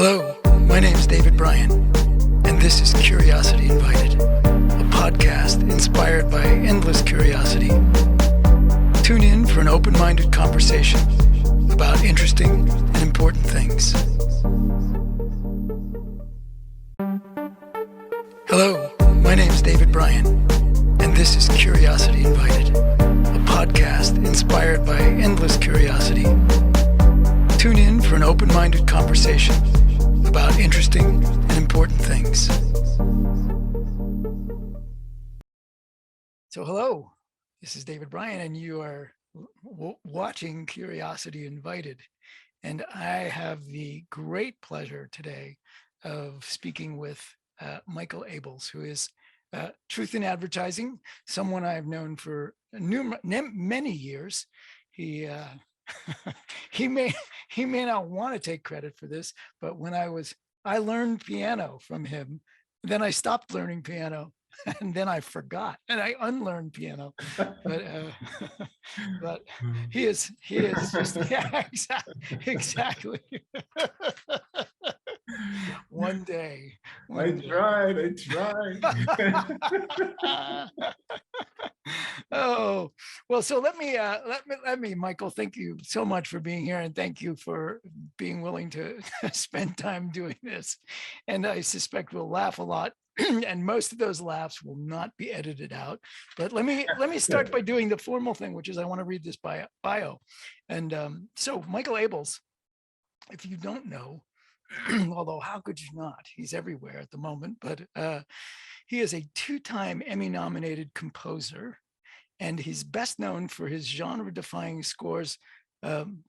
Hello, my name is David Bryan, and this is Curiosity Invited, a podcast inspired by endless curiosity. Tune in for an open-minded conversation about interesting and important things. Hello, my name is David Bryan, and this is Curiosity Invited, a podcast inspired by endless curiosity. Tune in for an open-minded conversation about interesting and important things. So hello, this is David Bryan, and you are watching Curiosity Invited. And I have the great pleasure today of speaking with Michael Abels, who is Truth in Advertising, someone I've known for many years. He may not want to take credit for this, but when I learned piano from him, then I stopped learning piano, and then I forgot, and I unlearned piano. But he is just, yeah, exactly. One day. I tried. Oh, well, so let me, Michael, thank you so much for being here, and thank you for being willing to spend time doing this. And I suspect we'll laugh a lot, and most of those laughs will not be edited out. But let me start by doing the formal thing, which is I want to read this bio. And so Michael Abels, if you don't know, although how could you not? He's everywhere at the moment, but he is a two-time Emmy-nominated composer, and he's best known for his genre-defying scores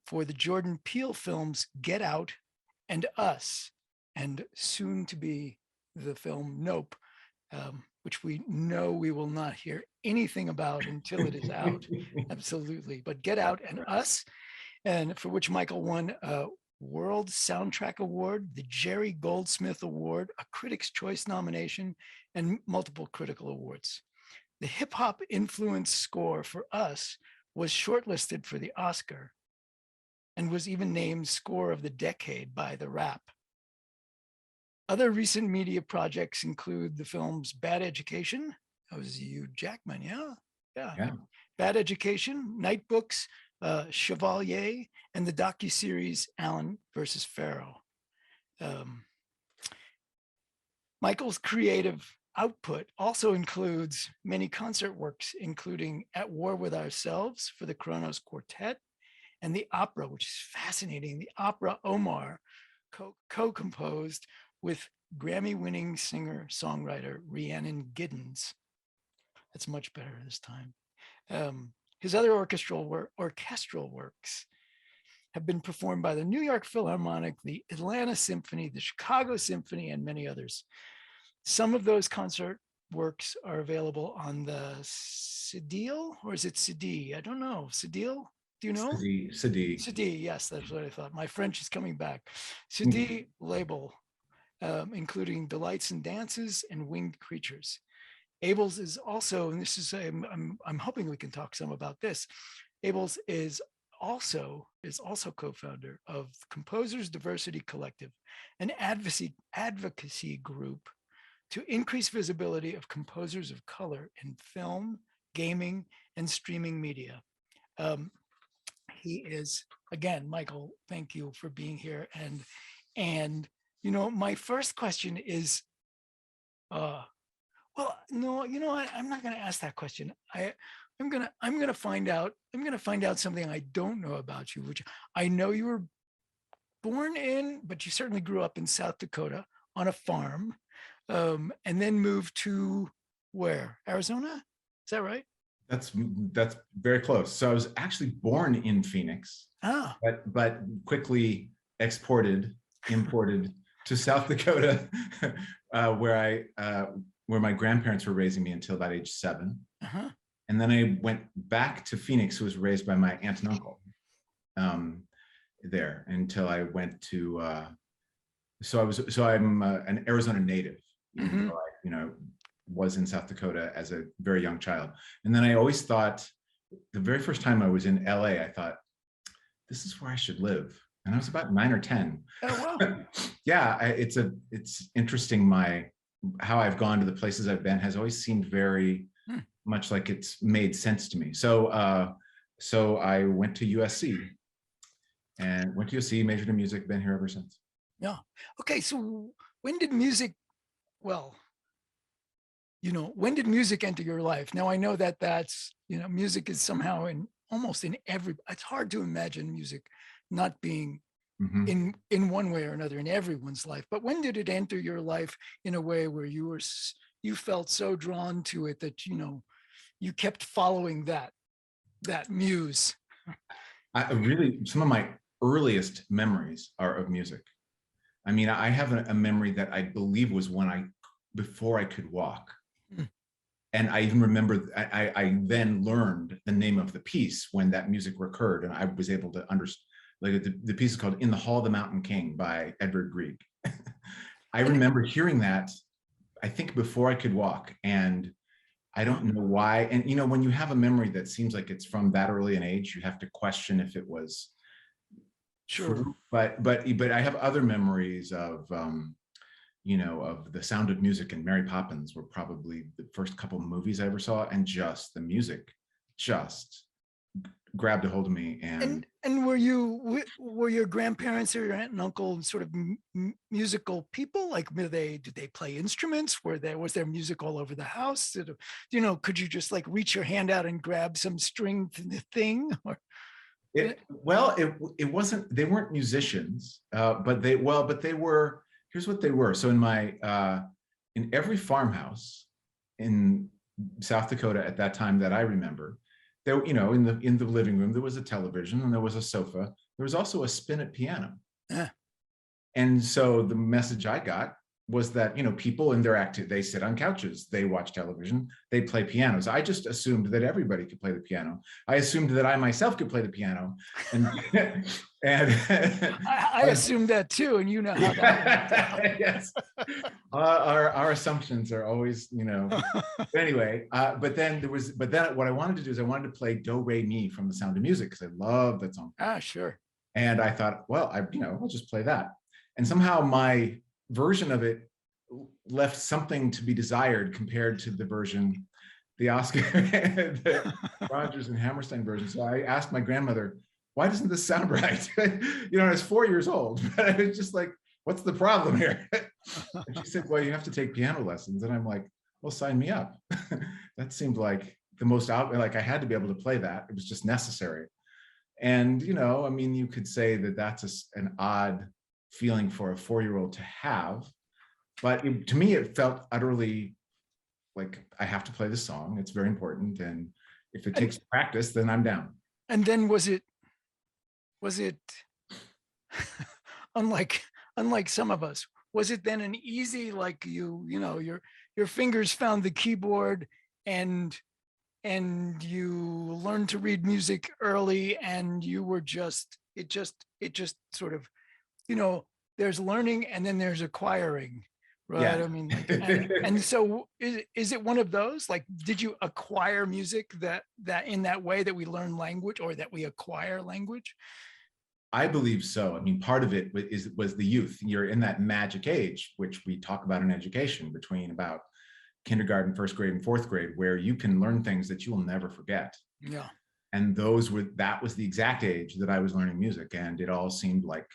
for the Jordan Peele films Get Out and Us, and soon to be the film Nope, which we know we will not hear anything about until it is out. Absolutely. But Get Out and Us, and for which Michael won World Soundtrack Award, the Jerry Goldsmith Award, a Critics' Choice nomination, and multiple critical awards. The hip-hop influenced score for Us was shortlisted for the Oscar and was even named Score of the Decade by The Wrap. Other recent media projects include the films Bad Education. That was Hugh Jackman, yeah. Bad Education, Night Books, Chevalier, and the docuseries Allen versus Farrow. Michael's creative output also includes many concert works, including At War with Ourselves for the Kronos Quartet, and the opera, which is fascinating, the opera Omar, co-composed with Grammy-winning singer-songwriter Rhiannon Giddens. That's much better this time. His other orchestral works have been performed by the New York Philharmonic, the Atlanta Symphony, the Chicago Symphony, and many others. Some of those concert works are available on the Cedille, or is it CD? I don't know. Cedille? Do you know? CD. Yes, that's what I thought. My French is coming back. CD label, including Delights and Dances and Winged Creatures. Abels is also, and this is, I'm hoping we can talk some about this. Abels is also co-founder of Composers Diversity Collective, an advocacy group to increase visibility of composers of color in film, gaming, and streaming media. He is, again, Michael, thank you for being here. And my first question is, well, no, you know what? I'm not going to ask that question. I'm going to find out something I don't know about you, which I know you were born in, but you certainly grew up in South Dakota on a farm, and then moved to where? Arizona? Is that right? That's very close. So I was actually born in Phoenix, but quickly imported to South Dakota, where my grandparents were raising me until about age 7. Uh-huh. And then I went back to Phoenix, who was raised by my aunt and uncle there until I went to, so I'm an Arizona native, even though I, was in South Dakota as a very young child. And then I always thought, the very first time I was in LA, I thought, this is where I should live. and I was about 9 or 10. Oh, wow. Yeah, it's interesting. How I've gone to the places I've been has always seemed very much like it's made sense to me. So I went to USC majored in music, been here ever since. Yeah. Okay. So when did music, well, when did music enter your life? Now I know that music is somehow almost in it's hard to imagine music not being Mm-hmm. in one way or another in everyone's life. But when did it enter your life in a way where you felt so drawn to it that, you kept following that muse? Some of my earliest memories are of music. I mean, I have a memory that I believe was before I could walk. And I even remember I then learned the name of the piece when that music recurred, and I was able to understand. Like the piece is called "In the Hall of the Mountain King" by Edvard Grieg. I remember hearing that, I think, before I could walk, and I don't know why. And when you have a memory that seems like it's from that early an age, you have to question if it was Sure. But I have other memories of of The Sound of Music and Mary Poppins were probably the first couple of movies I ever saw, and just the music just grabbed a hold of me. And were your grandparents or your aunt and uncle sort of musical people? Like, did they play instruments? Was there music all over the house? Could you just like reach your hand out and grab some string thing? Or it wasn't, they weren't musicians, but they were. Here's what they were. So in every farmhouse in South Dakota at that time that I remember, there, in the living room, there was a television and there was a sofa. There was also a spinet piano. And so the message I got was that, people in their they sit on couches, they watch television, they play pianos. I just assumed that everybody could play the piano. I assumed that I myself could play the piano. And I assumed that too. And you know how that yes. Our assumptions are always, anyway, but then what I wanted to do is I wanted to play Do Re Mi from The Sound of Music, because I love that song. Sure. And I thought, well, I'll just play that. And somehow my version of it left something to be desired compared to the Oscar, the Rodgers and Hammerstein version. So I asked my grandmother, why doesn't this sound right? I was 4 years old, but I was just like, what's the problem here? And she said, well, you have to take piano lessons. And I'm like, well, sign me up. That seemed like the most like I had to be able to play that. It was just necessary. And, you could say that that's an odd feeling for a 4-year-old to have, but to me, it felt utterly like I have to play this song. It's very important. And if it takes practice, then I'm down. And then was it unlike some of us, was it then an easy, like your fingers found the keyboard and you learned to read music early, and you were it just sort of, there's learning and then there's acquiring, right? Yeah. I mean, and so is it one of those, like, did you acquire music that in that way that we learn language, or that we acquire language? I believe so. I mean, part of it was the youth. You're in that magic age, which we talk about in education, between about kindergarten, first grade, and fourth grade, where you can learn things that you will never forget. Yeah. And that was the exact age that I was learning music, and it all seemed like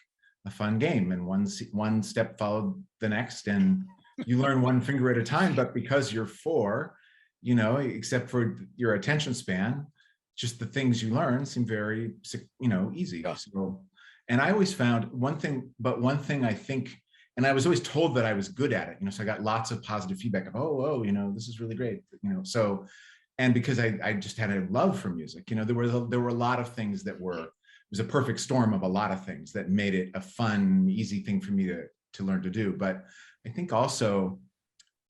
a fun game. And one step followed the next, and you learn one finger at a time. But because you're 4, except for your attention span, just the things you learn seem very, easy. Yeah. So, and I always found one thing I think, and I was always told that I was good at it, so I got lots of positive feedback of, this is really great, so, and because I just had a love for music, there were a lot of things it was a perfect storm of a lot of things that made it a fun, easy thing for me to learn to do. But I think also,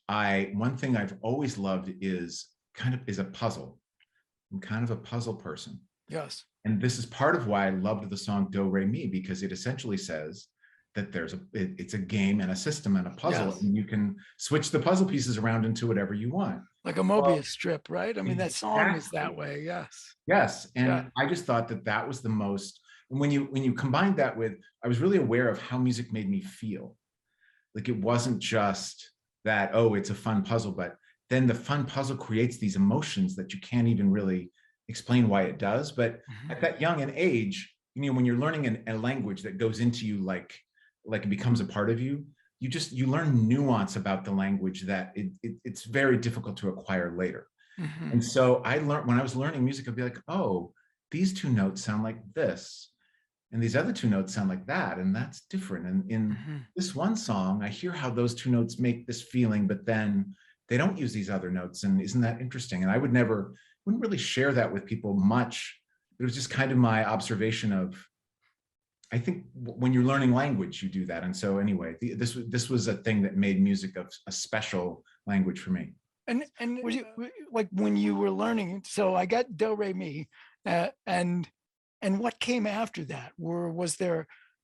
one thing I've always loved is a puzzle. I'm kind of a puzzle person. Yes. And this is part of why I loved the song Do Re Mi, because it essentially says that it's a game and a system and a puzzle, yes, and you can switch the puzzle pieces around into whatever you want. Like a Mobius strip, right? I mean, that song is that way. Yes. Yes. And yeah. I just thought that was the most when you combine that with, I was really aware of how music made me feel. Like it wasn't just that, oh, it's a fun puzzle, but then the fun puzzle creates these emotions that you can't even really explain why it does. But at that young an age, when you're learning a language that goes into you like it becomes a part of you, you learn nuance about the language that it's very difficult to acquire later. And so I learned, when I was learning music, I'd be like, oh, these two notes sound like this, and these other two notes sound like that, and that's different. And in this one song, I hear how those two notes make this feeling, but then they don't use these other notes, and isn't that interesting? And I wouldn't really share that with people much. It was just kind of my observation of, I think when you're learning language, you do that. And so anyway, this was a thing that made music a special language for me. And was you, like when you were learning, so I got do re mi, and what came after that?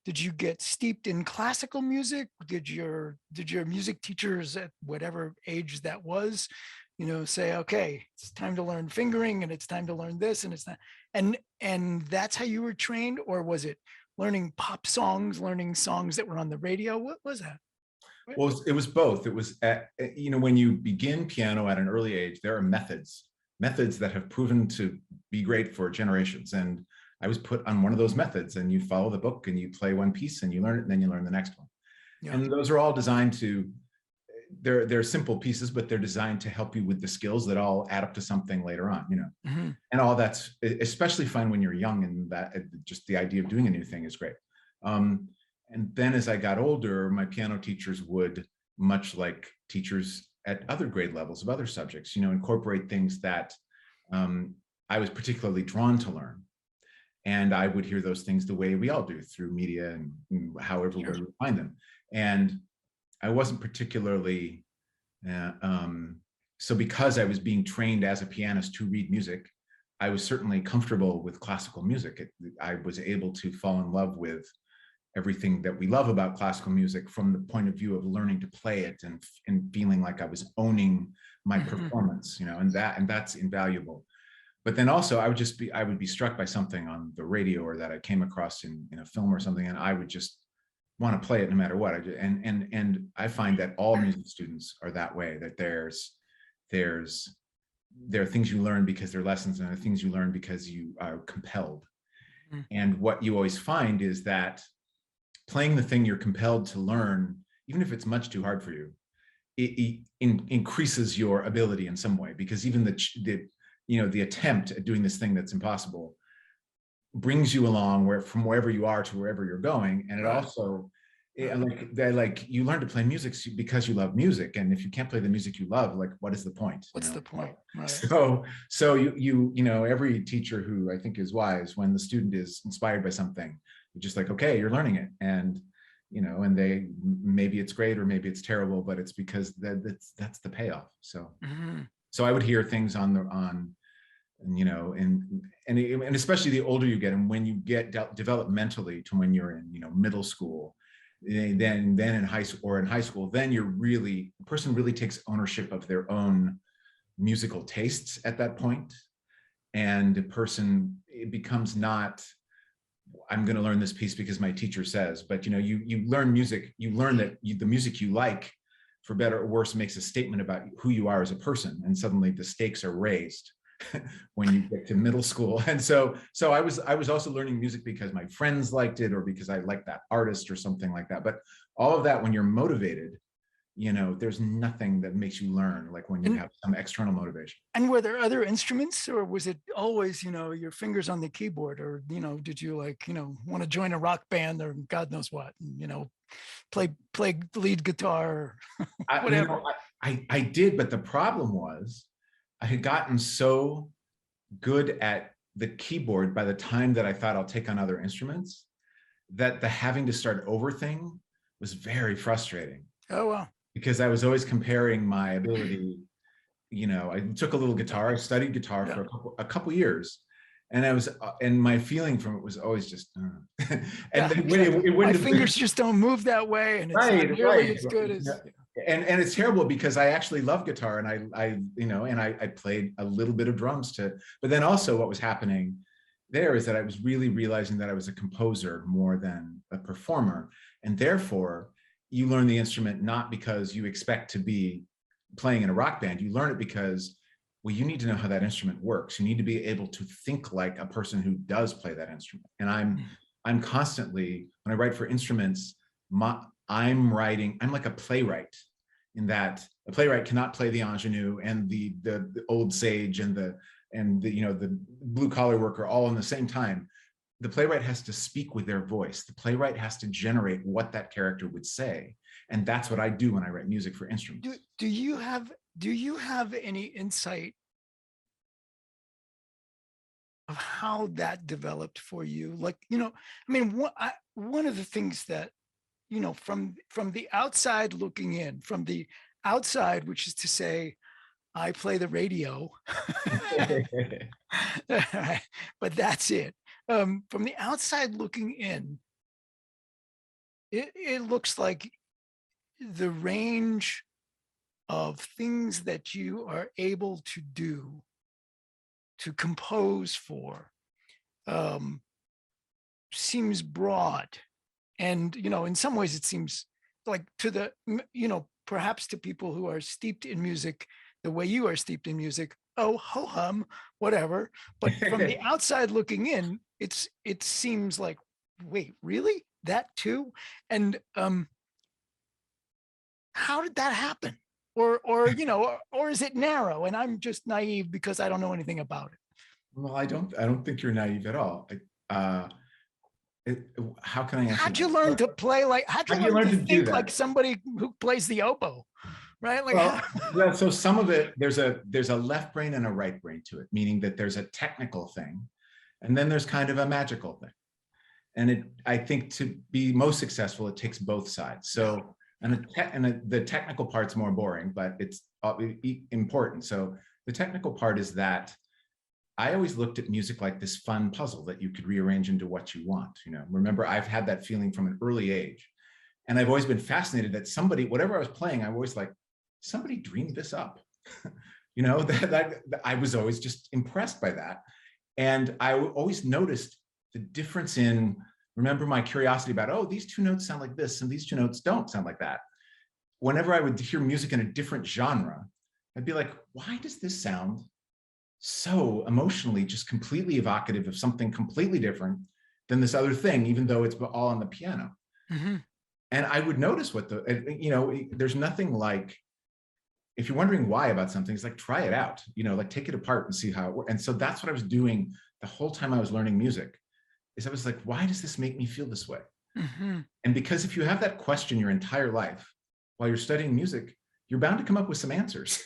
Did you get steeped in classical music? Did your music teachers at whatever age that was, say, okay, it's time to learn fingering, and it's time to learn this, and it's not, and that's how you were trained? Or was it learning pop songs, learning songs that were on the radio? What was that? Well, it was both. It was, when you begin piano at an early age, there are methods that have proven to be great for generations. And I was put on one of those methods, and you follow the book and you play one piece and you learn it, and then you learn the next one. Yeah. And those are all designed to, they're simple pieces, but they're designed to help you with the skills that all add up to something later on, and all that's especially fun when you're young, and that just the idea of doing a new thing is great. And then as I got older, my piano teachers would, much like teachers at other grade levels of other subjects, incorporate things that I was particularly drawn to learn. And I would hear those things the way we all do, through media and however we find them. And I wasn't particularly, so because I was being trained as a pianist to read music, I was certainly comfortable with classical music. I was able to fall in love with everything that we love about classical music from the point of view of learning to play it and feeling like I was owning my performance, and that's invaluable. But then also I would be struck by something on the radio or that I came across in a film or something, and I would just want to play it no matter what. And I find that all music students are that way, that there are things you learn because they're lessons, and there are things you learn because you are compelled. And what you always find is that playing the thing you're compelled to learn, even if it's much too hard for you, it increases your ability in some way, because even the attempt at doing this thing that's impossible brings you along from wherever you are to wherever you're going. And it also, like you learn to play music because you love music, and if you can't play the music you love, like what is the point? What's the point? Right. So you every teacher who I think is wise, when the student is inspired by something, you're just like, okay, you're learning it, and and maybe it's great or maybe it's terrible, but it's because that's the payoff. So so I would hear things and especially the older you get, and when you get developmentally to when you're in middle school, then in high school, then a person really takes ownership of their own musical tastes at that point, and it becomes not, I'm going to learn this piece because my teacher says, but you learn music, you learn that the music you like, for better or worse, makes a statement about who you are as a person, and suddenly the stakes are raised when you get to middle school. And so I was also learning music because my friends liked it, or because I liked that artist or something like that. But all of that, when you're motivated, there's nothing that makes you learn like when you have some external motivation. And were there other instruments, or was it always, your fingers on the keyboard, or, did you want to join a rock band or God knows what, play lead guitar, or whatever? I did, but the problem was I had gotten so good at the keyboard by the time that I thought I'll take on other instruments, that the having to start over thing was very frustrating. Oh, wow. Because I was always comparing my ability. I took a little guitar, I studied guitar for a couple years, and my feeling from it was always just, my fingers just don't move that way, and it's not nearly as good as. And it's terrible, because I actually love guitar, and I played a little bit of drums but then also what was happening, there is that I was really realizing that I was a composer more than a performer. And therefore, you learn the instrument not because you expect to be playing in a rock band. You learn it because, well, you need to know how that instrument works. You need to be able to think like a person who does play that instrument. And I'm constantly, when I write for instruments, I'm like a playwright, in that a playwright cannot play the ingenue and the old sage and the blue collar worker all in the same time. The playwright has to speak with their voice. The playwright has to generate what that character would say. And that's what I do when I write music for instruments. Do you have any insight of how that developed for you? Like, I mean, one of the things that, from the outside looking in, from the outside, which is to say, I play the radio, but that's it. From the outside looking in, it looks like the range of things that you are able to do, to compose for, seems broad. And, in some ways it seems like perhaps to people who are steeped in music, the way you are steeped in music, oh, ho hum, whatever. But from the outside looking in, it seems like, wait, really? That too? And how did that happen? Or is it narrow and I'm just naive because I don't know anything about it? Well, I don't think you're naive at all. How can I answer? How'd you learn to play like? How'd you learn to think like somebody who plays the oboe? Right? Like, so some of it, there's a left brain and a right brain to it, meaning that there's a technical thing, and then there's kind of a magical thing. And I think to be most successful, it takes both sides. So, the technical part's more boring, but it's important. So the technical part is that I always looked at music like this fun puzzle that you could rearrange into what you want. Remember, I've had that feeling from an early age. And I've always been fascinated that somebody, whatever I was playing, I'm always like, somebody dreamed this up. That I was always just impressed by that. And I always noticed the difference in, remember my curiosity about, oh, these two notes sound like this and these two notes don't sound like that. Whenever I would hear music in a different genre, I'd be like, why does this sound so emotionally just completely evocative of something completely different than this other thing, even though it's all on the piano? Mm-hmm. And I would notice there's nothing like, if you're wondering why about something, it's like, try it out, like take it apart and see how it works. And so that's what I was doing the whole time I was learning music, is I was like, why does this make me feel this way? Mm-hmm. And because if you have that question your entire life while you're studying music, you're bound to come up with some answers,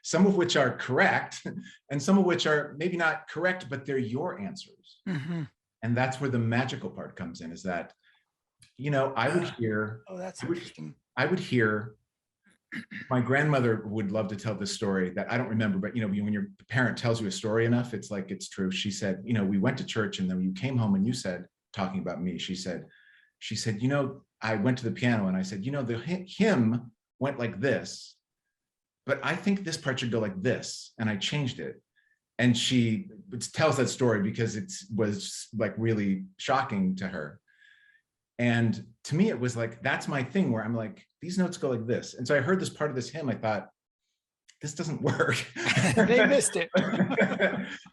some of which are correct and some of which are maybe not correct, but they're your answers. Mm-hmm. And that's where the magical part comes in, is that, I would hear, that's interesting. I would hear, my grandmother would love to tell this story that I don't remember, but when your parent tells you a story enough, it's like, it's true. She said, we went to church and then you came home and you said, talking about me, she said, I went to the piano and I said, the hymn went like this, but I think this part should go like this. And I changed it. And she tells that story because it was like really shocking to her. And to me, it was like, that's my thing, where I'm like, these notes go like this. And so I heard this part of this hymn, I thought, this doesn't work. They missed it.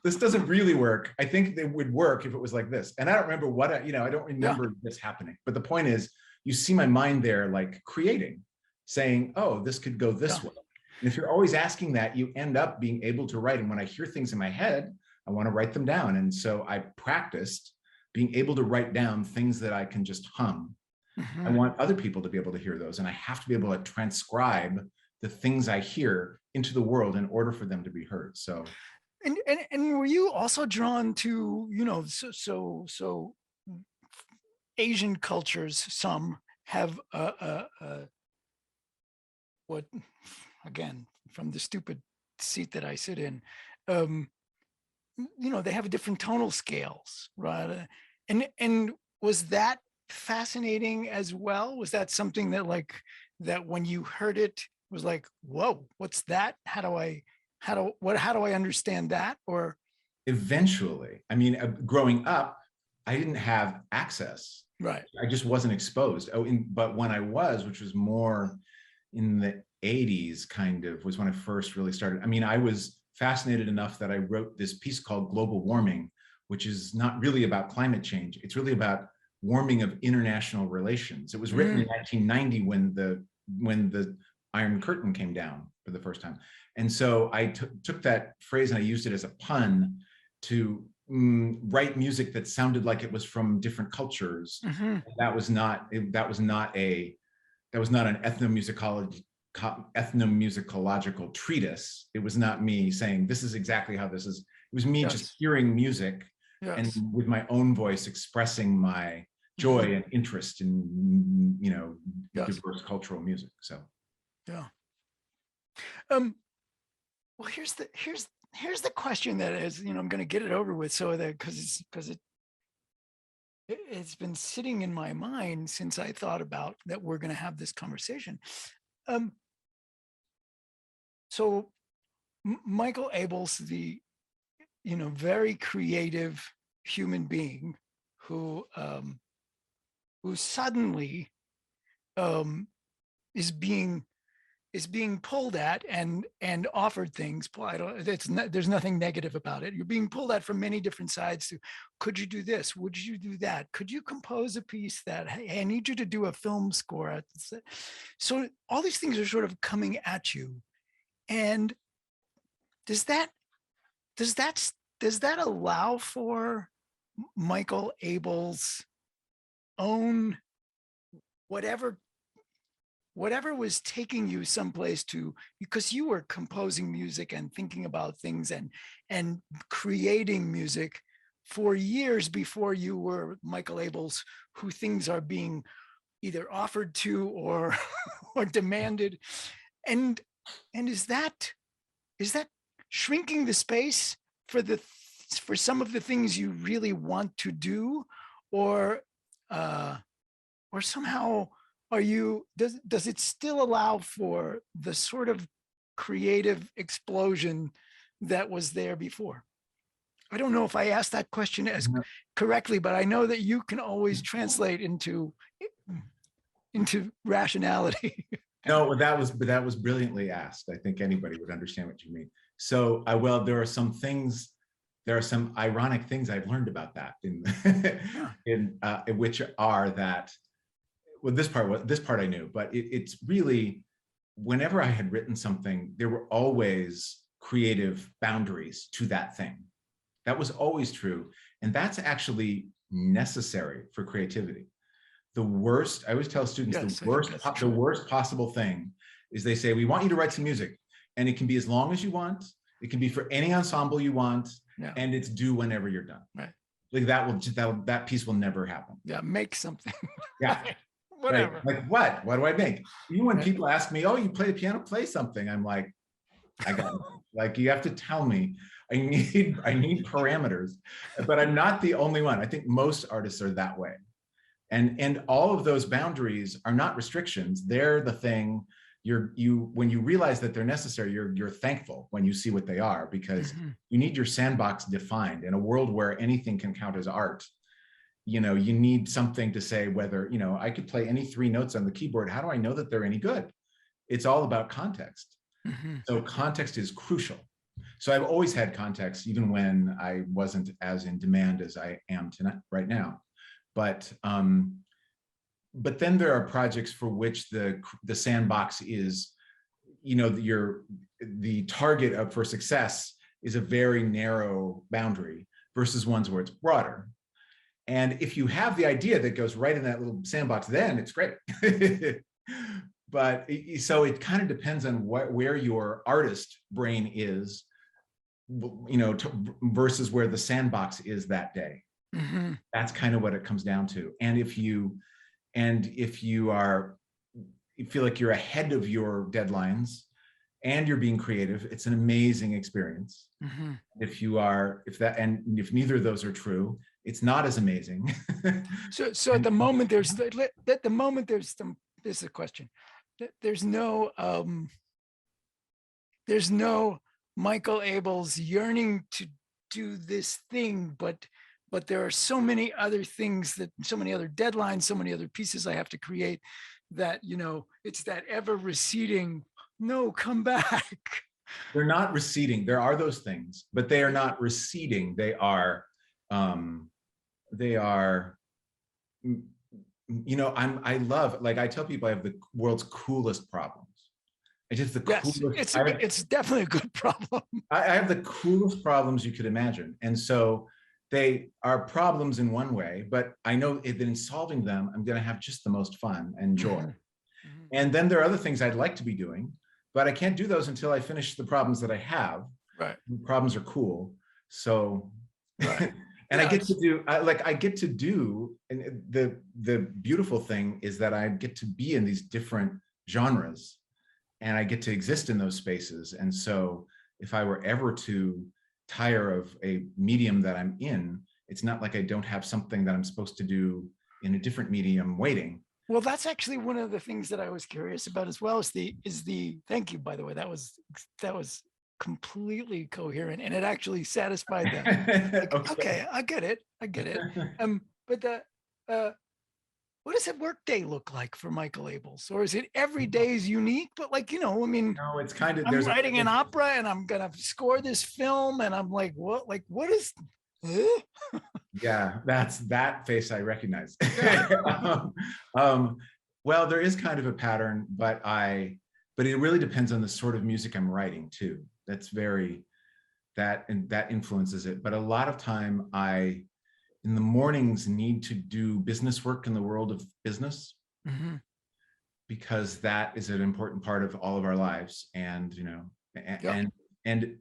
This doesn't really work. I think it would work if it was like this. And I don't remember I don't remember this happening. But the point is, you see my mind there, like creating, saying, oh, this could go this way. And if you're always asking that, you end up being able to write. And when I hear things in my head, I want to write them down. And so I practiced being able to write down things that I can just hum. Mm-hmm. I want other people to be able to hear those. And I have to be able to transcribe the things I hear into the world in order for them to be heard. So, and were you also drawn to, so Asian cultures, some have what, again, from the stupid seat that I sit in, they have different tonal scales, right? And was that fascinating as well? Was that something that when you heard it was like, whoa, what's that? How do I understand that? Or eventually. I mean, growing up, I didn't have access. Right. I just wasn't exposed. But when I was, which was more in the 80s, kind of, was when I first really started. I mean, I was fascinated enough that I wrote this piece called Global Warming, which is not really about climate change. It's really about warming of international relations. It was written in 1990 when the Iron Curtain came down for the first time. And so I took that phrase and I used it as a pun to write music that sounded like it was from different cultures. That was not an ethnomusicological treatise. It was not me saying this is exactly how this is. It was me just hearing music and with my own voice expressing my joy and interest in, you know, diverse cultural music. So well, here's the question that is, you know, I'm going to get it over with, so that because it's been sitting in my mind since I thought about that we're going to have this conversation. So Michael Abels, the, you know, very creative human being who suddenly is being pulled at and offered things. Well, there's nothing negative about it. You're being pulled at from many different sides. Could you do this? Would you do that? Could you compose a piece that, hey, I need you to do a film score? So all these things are sort of coming at you. And does that allow for Michael Abels' own whatever was taking you someplace to, because you were composing music and thinking about things and creating music for years before you were Michael Abels, who things are being either offered to or demanded. And is that shrinking the space for some of the things you really want to do, or somehow does it still allow for the sort of creative explosion that was there before? I don't know if I asked that question as correctly, but I know that you can always translate into rationality. No, that was brilliantly asked. I think anybody would understand what you mean. So there are some ironic things I've learned about that in which are that, well, this part I knew, but it's really, whenever I had written something, there were always creative boundaries to that thing. That was always true. And that's actually necessary for creativity. I always tell students, the worst possible thing is they say, we want you to write some music, and it can be as long as you want. It can be for any ensemble you want, and it's due whenever you're done. Right. Like that piece will never happen. Yeah, make something. Yeah. Whatever. Right. Like what? What do I make? Even when people ask me, oh, you play the piano, play something. I'm like, I got it. Like, you have to tell me. I need parameters, but I'm not the only one. I think most artists are that way. And all of those boundaries are not restrictions. They're the thing when you realize that they're necessary, you're thankful when you see what they are, because you need your sandbox defined. In a world where anything can count as art, you know, you need something to say whether, you know, I could play any 3 notes on the keyboard. How do I know that they're any good? It's all about context. So context is crucial. So I've always had context, even when I wasn't as in demand as I am tonight, right now. But then there are projects for which the sandbox is, you know, the target for success is a very narrow boundary versus ones where it's broader. And if you have the idea that goes right in that little sandbox, then it's great. But so it kind of depends on where your artist brain is, you know, versus where the sandbox is that day. That's kind of what it comes down to. And if you feel like you're ahead of your deadlines and you're being creative, it's an amazing experience. If neither of those are true, it's not as amazing. So at the moment there's a question. There's no Michael Abels yearning do this thing, but there are so many other things, that so many other deadlines, so many other pieces I have to create, that, you know, it's that ever receding, no, come back. They're not receding. There are those things, but they are not receding. They are, you know, I love, like I tell people I have the world's coolest problems. It's just the Yes, coolest. it's definitely a good problem. I have the coolest problems you could imagine. And so they are problems in one way, but I know that in solving them, I'm going to have just the most fun and joy. Mm-hmm. And then there are other things I'd like to be doing, but I can't do those until I finish the problems that I have. Right. The problems are cool. So, right. and yes. I get to do, and the beautiful thing is that I get to be in these different genres, and I get to exist in those spaces. And so if I were ever to tire of a medium that I'm in, it's not like I don't have something that I'm supposed to do in a different medium waiting. Well, that's actually one of the things that I was curious about as well, is the thank you, by the way. That was completely coherent, and it actually satisfied them. Like, okay, I get it. But what does a work day look like for Michael Abels? Or is it every day is unique? But like, you know, I mean, no, it's kind of, I'm writing an opera and I'm gonna score this film, and I'm like, what is yeah, that's that face I recognize. Well, there is kind of a pattern, but it really depends on the sort of music I'm writing too. That's that influences it. But a lot of time in the mornings need to do business work in the world of business, mm-hmm. because that is an important part of all of our lives. And, you know, and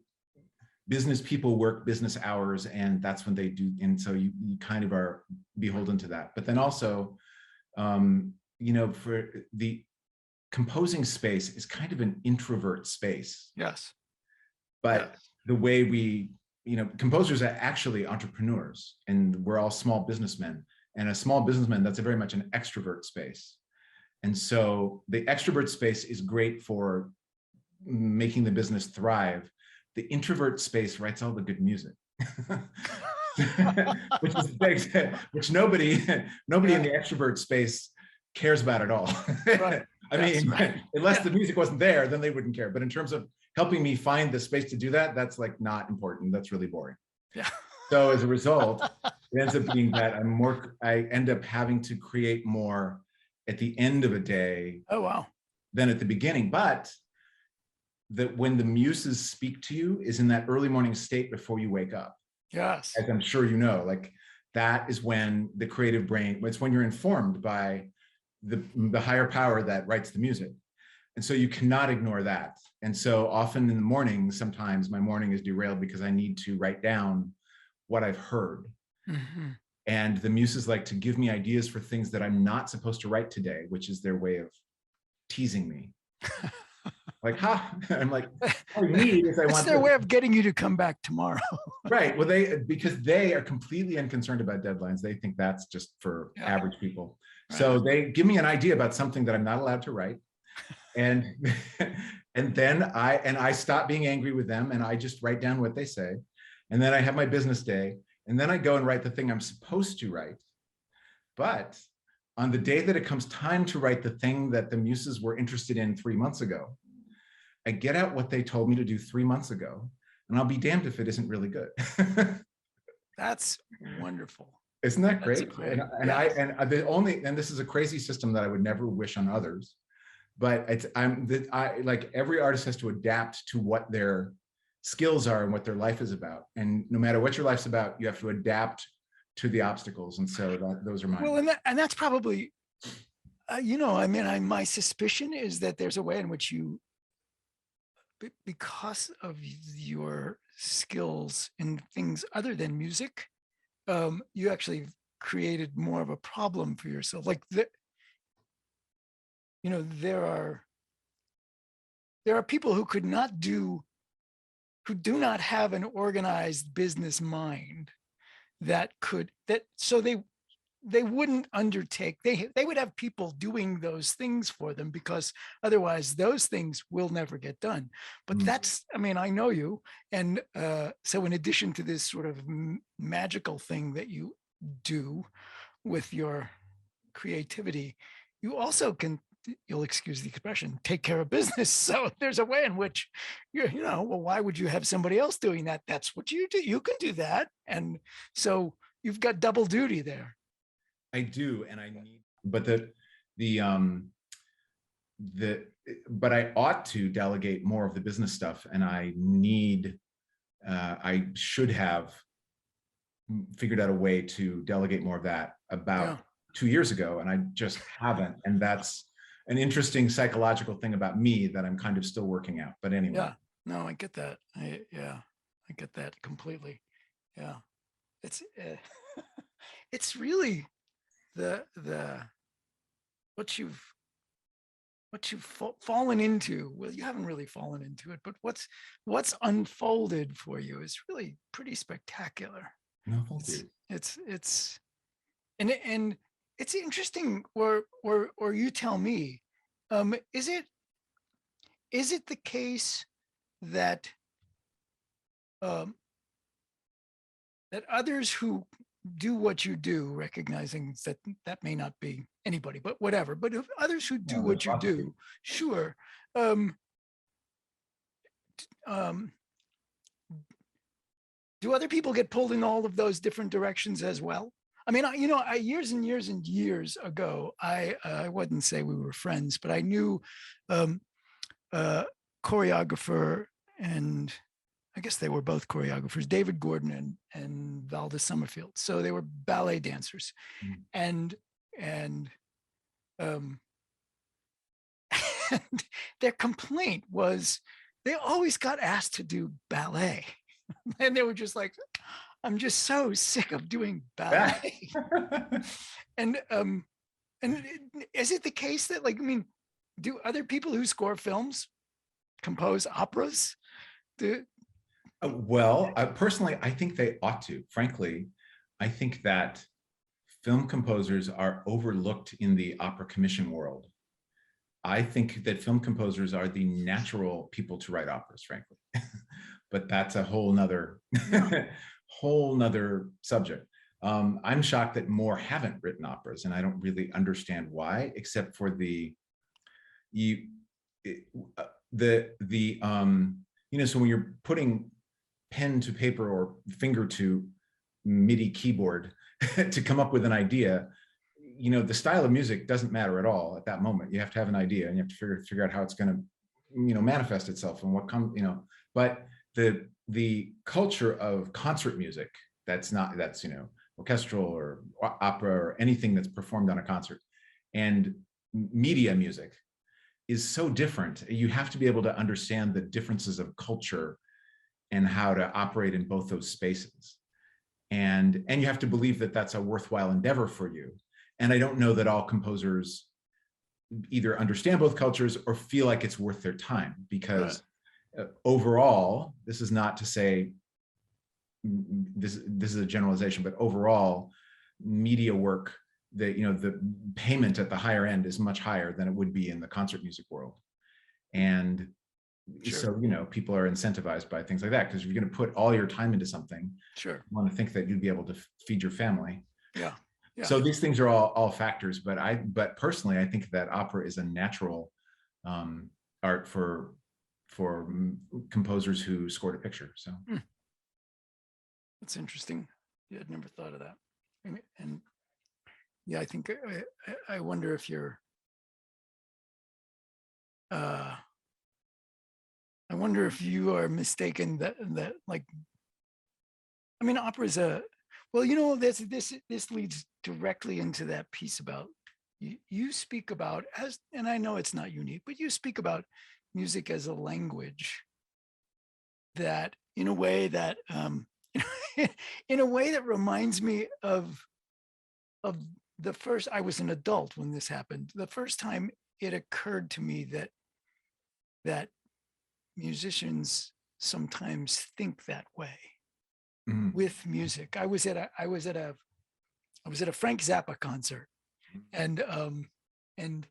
business people work business hours, and that's when they do. And so you kind of are beholden to that. But then also, you know, for the composing space is kind of an introvert space. Yes. But the way you know, composers are actually entrepreneurs, and we're all small businessmen. And a small businessman, that's very much an extrovert space. And so the extrovert space is great for making the business thrive. The introvert space writes all the good music. which nobody in the extrovert space cares about at all. Right. I mean, unless the music wasn't there, then they wouldn't care. But in terms of helping me find the space to do that, that's like not important. That's really boring. Yeah. So as a result, it ends up being that I end up having to create more at the end of a day. Oh, wow. Than at the beginning. But when the muses speak to you is in that early morning state before you wake up. Yes. As I'm sure you know, like that is when the creative brain, it's when you're informed by the higher power that writes the music. And so you cannot ignore that. And so often in the morning, sometimes my morning is derailed because I need to write down what I've heard. Mm-hmm. And the muses like to give me ideas for things that I'm not supposed to write today, which is their way of teasing me. Like, I'm like, all you need is it's their way of getting you to come back tomorrow. Right. Well, because they are completely unconcerned about deadlines. They think that's just for average people. Right. So they give me an idea about something that I'm not allowed to write. And then I stop being angry with them, and I just write down what they say. And then I have my business day, and then I go and write the thing I'm supposed to write. But on the day that it comes time to write the thing that the muses were interested in 3 months ago, I get out what they told me to do 3 months ago, and I'll be damned if it isn't really good. That's wonderful. Isn't that great? And this is a crazy system that I would never wish on others, but like every artist has to adapt to what their skills are and what their life is about. And no matter what your life's about, you have to adapt to the obstacles. And so those are mine. Well, and that's probably, you know, I mean, my suspicion is that there's a way in which you, because of your skills in things other than music, you actually created more of a problem for yourself. Like, you know, there are people who do not have an organized business mind so they they wouldn't undertake, they would have people doing those things for them, because otherwise those things will never get done. But that's, I mean, I know you. And so in addition to this sort of magical thing that you do with your creativity, you also can, you'll excuse the expression, take care of business. So there's a way in which you know, well, why would you have somebody else doing that? That's what you do. You can do that. And so you've got double duty there. I do, and I need, but but I ought to delegate more of the business stuff, and I should have figured out a way to delegate more of that about 2 years ago, and I just haven't. And that's an interesting psychological thing about me that I'm kind of still working out. But anyway. Yeah, no, I get that. I get that completely. Yeah, it's it's really the what you've fallen into. Well, you haven't really fallen into it, but what's unfolded for you is really pretty spectacular. No, thank you. It's and it's interesting, or you tell me, is it the case that that others who do what you do, recognizing that that may not be anybody, but whatever, but if others who do what you do, sure, do other people get pulled in all of those different directions as well? I mean, you know, years and years and years ago, I wouldn't say we were friends, but I knew choreographer, and I guess they were both choreographers, David Gordon and Valdez Summerfield. So they were ballet dancers. And and their complaint was they always got asked to do ballet. And they were just like, I'm just so sick of doing ballet. And is it the case that, like, I mean, do other people who score films compose operas? Well, personally, I think they ought to. Frankly, I think that film composers are overlooked in the opera commission world. I think that film composers are the natural people to write operas, frankly. But that's a whole nother subject. I'm shocked that more haven't written operas, and I don't really understand why, except for you know, so when you're putting pen to paper or finger to MIDI keyboard to come up with an idea, you know, the style of music doesn't matter at all at that moment. You have to have an idea, and you have to figure out how it's going to, you know, manifest itself and what comes, you know. But the culture of concert music, that's you know, orchestral or opera or anything that's performed on a concert, and media music is so different. You have to be able to understand the differences of culture and how to operate in both those spaces. And you have to believe that that's a worthwhile endeavor for you. And I don't know that all composers either understand both cultures or feel like it's worth their time, because overall, this is not to say this is a generalization, but overall, media work, the payment at the higher end is much higher than it would be in the concert music world. And so, you know, people are incentivized by things like that, because if you're going to put all your time into something, you want to think that you'd be able to feed your family. So these things are all factors, but personally, I think that opera is a natural art for composers who scored a picture. So that's interesting. Yeah, I'd never thought of that. And yeah, I think I wonder if you're I wonder if you are mistaken that like, I mean, opera is well, you know, this leads directly into that piece about you speak about, as, and I know it's not unique, but you speak about music as a language that in a way that in a way that reminds me of the first, I was an adult when this happened, the first time it occurred to me that musicians sometimes think that way with music. I was at I was at a Frank Zappa concert, and and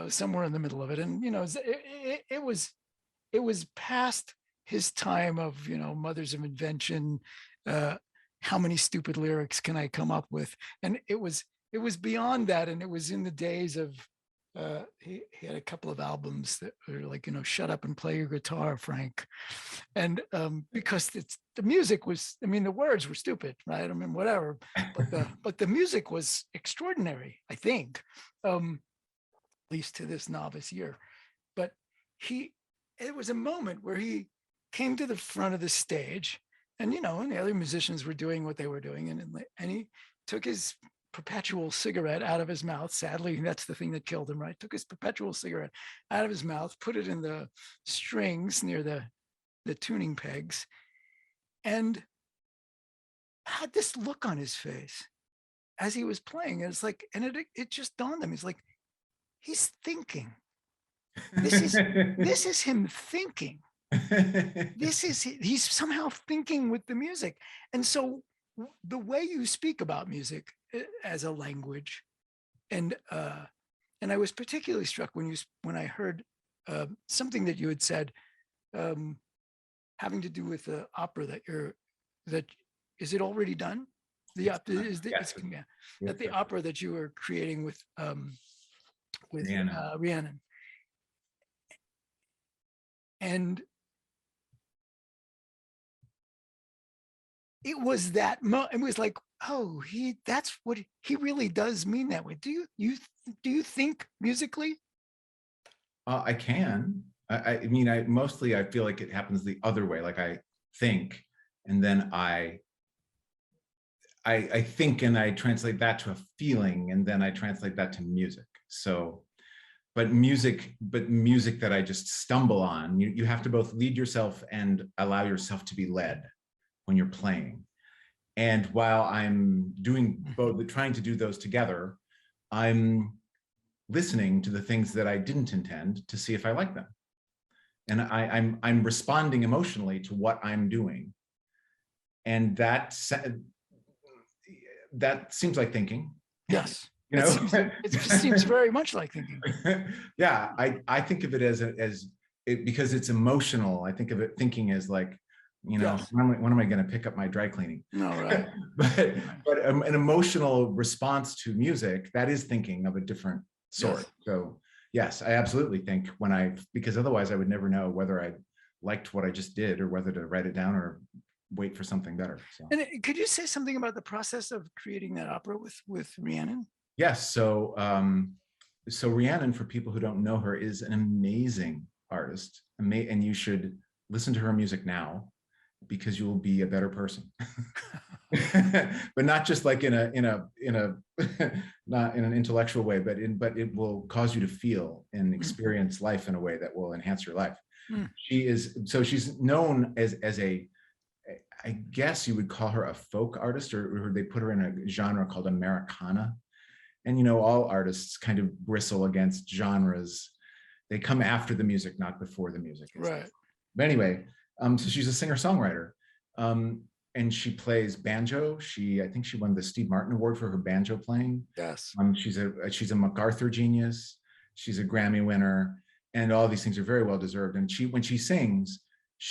somewhere in the middle of it, and it was past his time of Mothers of Invention. How many stupid lyrics can I come up with? And it was beyond that, and it was in the days of he had a couple of albums that were like, shut up and play your guitar, Frank. And because the music was, the words were stupid, right? Whatever, but the music was extraordinary, I think, at least to this novice ear. But it was a moment where he came to the front of the stage, and and the other musicians were doing what they were doing, and he took his perpetual cigarette out of his mouth. Sadly, that's the thing that killed him, right? Took his perpetual cigarette out of his mouth, put it in the strings near the tuning pegs, and had this look on his face as he was playing. It's like, and it just dawned on me. It's like, he's thinking. This is him thinking. He's somehow thinking with the music. And so the way you speak about music as a language, and I was particularly struck when I heard something that you had said, having to do with the opera that is it already done? The opera that you were creating with Rhiannon. And it was it was like, oh, that's what he really does mean that way. Do you think musically? I can. I mean, I feel like it happens the other way. Like I think, and then I think, and I translate that to a feeling, and then I translate that to music. So, but music that I just stumble on. You have to both lead yourself and allow yourself to be led when you're playing. And while I'm doing both, trying to do those together, I'm listening to the things that I didn't intend to see if I like them. And I'm responding emotionally to what I'm doing. And that seems like thinking. Yes. It seems very much like thinking. Yeah, I think of it as because it's emotional. I think of it thinking as like, yes. when am I going to pick up my dry cleaning? No, right. but an emotional response to music, that is thinking of a different sort. Yes. So yes, I absolutely think because otherwise I would never know whether I liked what I just did or whether to write it down or wait for something better. So. And could you say something about the process of creating that opera with Rhiannon? Yes. So Rhiannon, for people who don't know her, is an amazing artist, and you should listen to her music now, because you will be a better person. But not just like in a not in an intellectual way, but it will cause you to feel and experience life in a way that will enhance your life. She's known as a, I guess you would call her a folk artist, or they put her in a genre called Americana. And all artists kind of bristle against genres. They come after the music, not before the music. Right. But anyway, so she's a singer-songwriter, and she plays banjo. I think she won the Steve Martin Award for her banjo playing. Yes. She's a MacArthur genius. She's a Grammy winner, and all these things are very well deserved. And when she sings,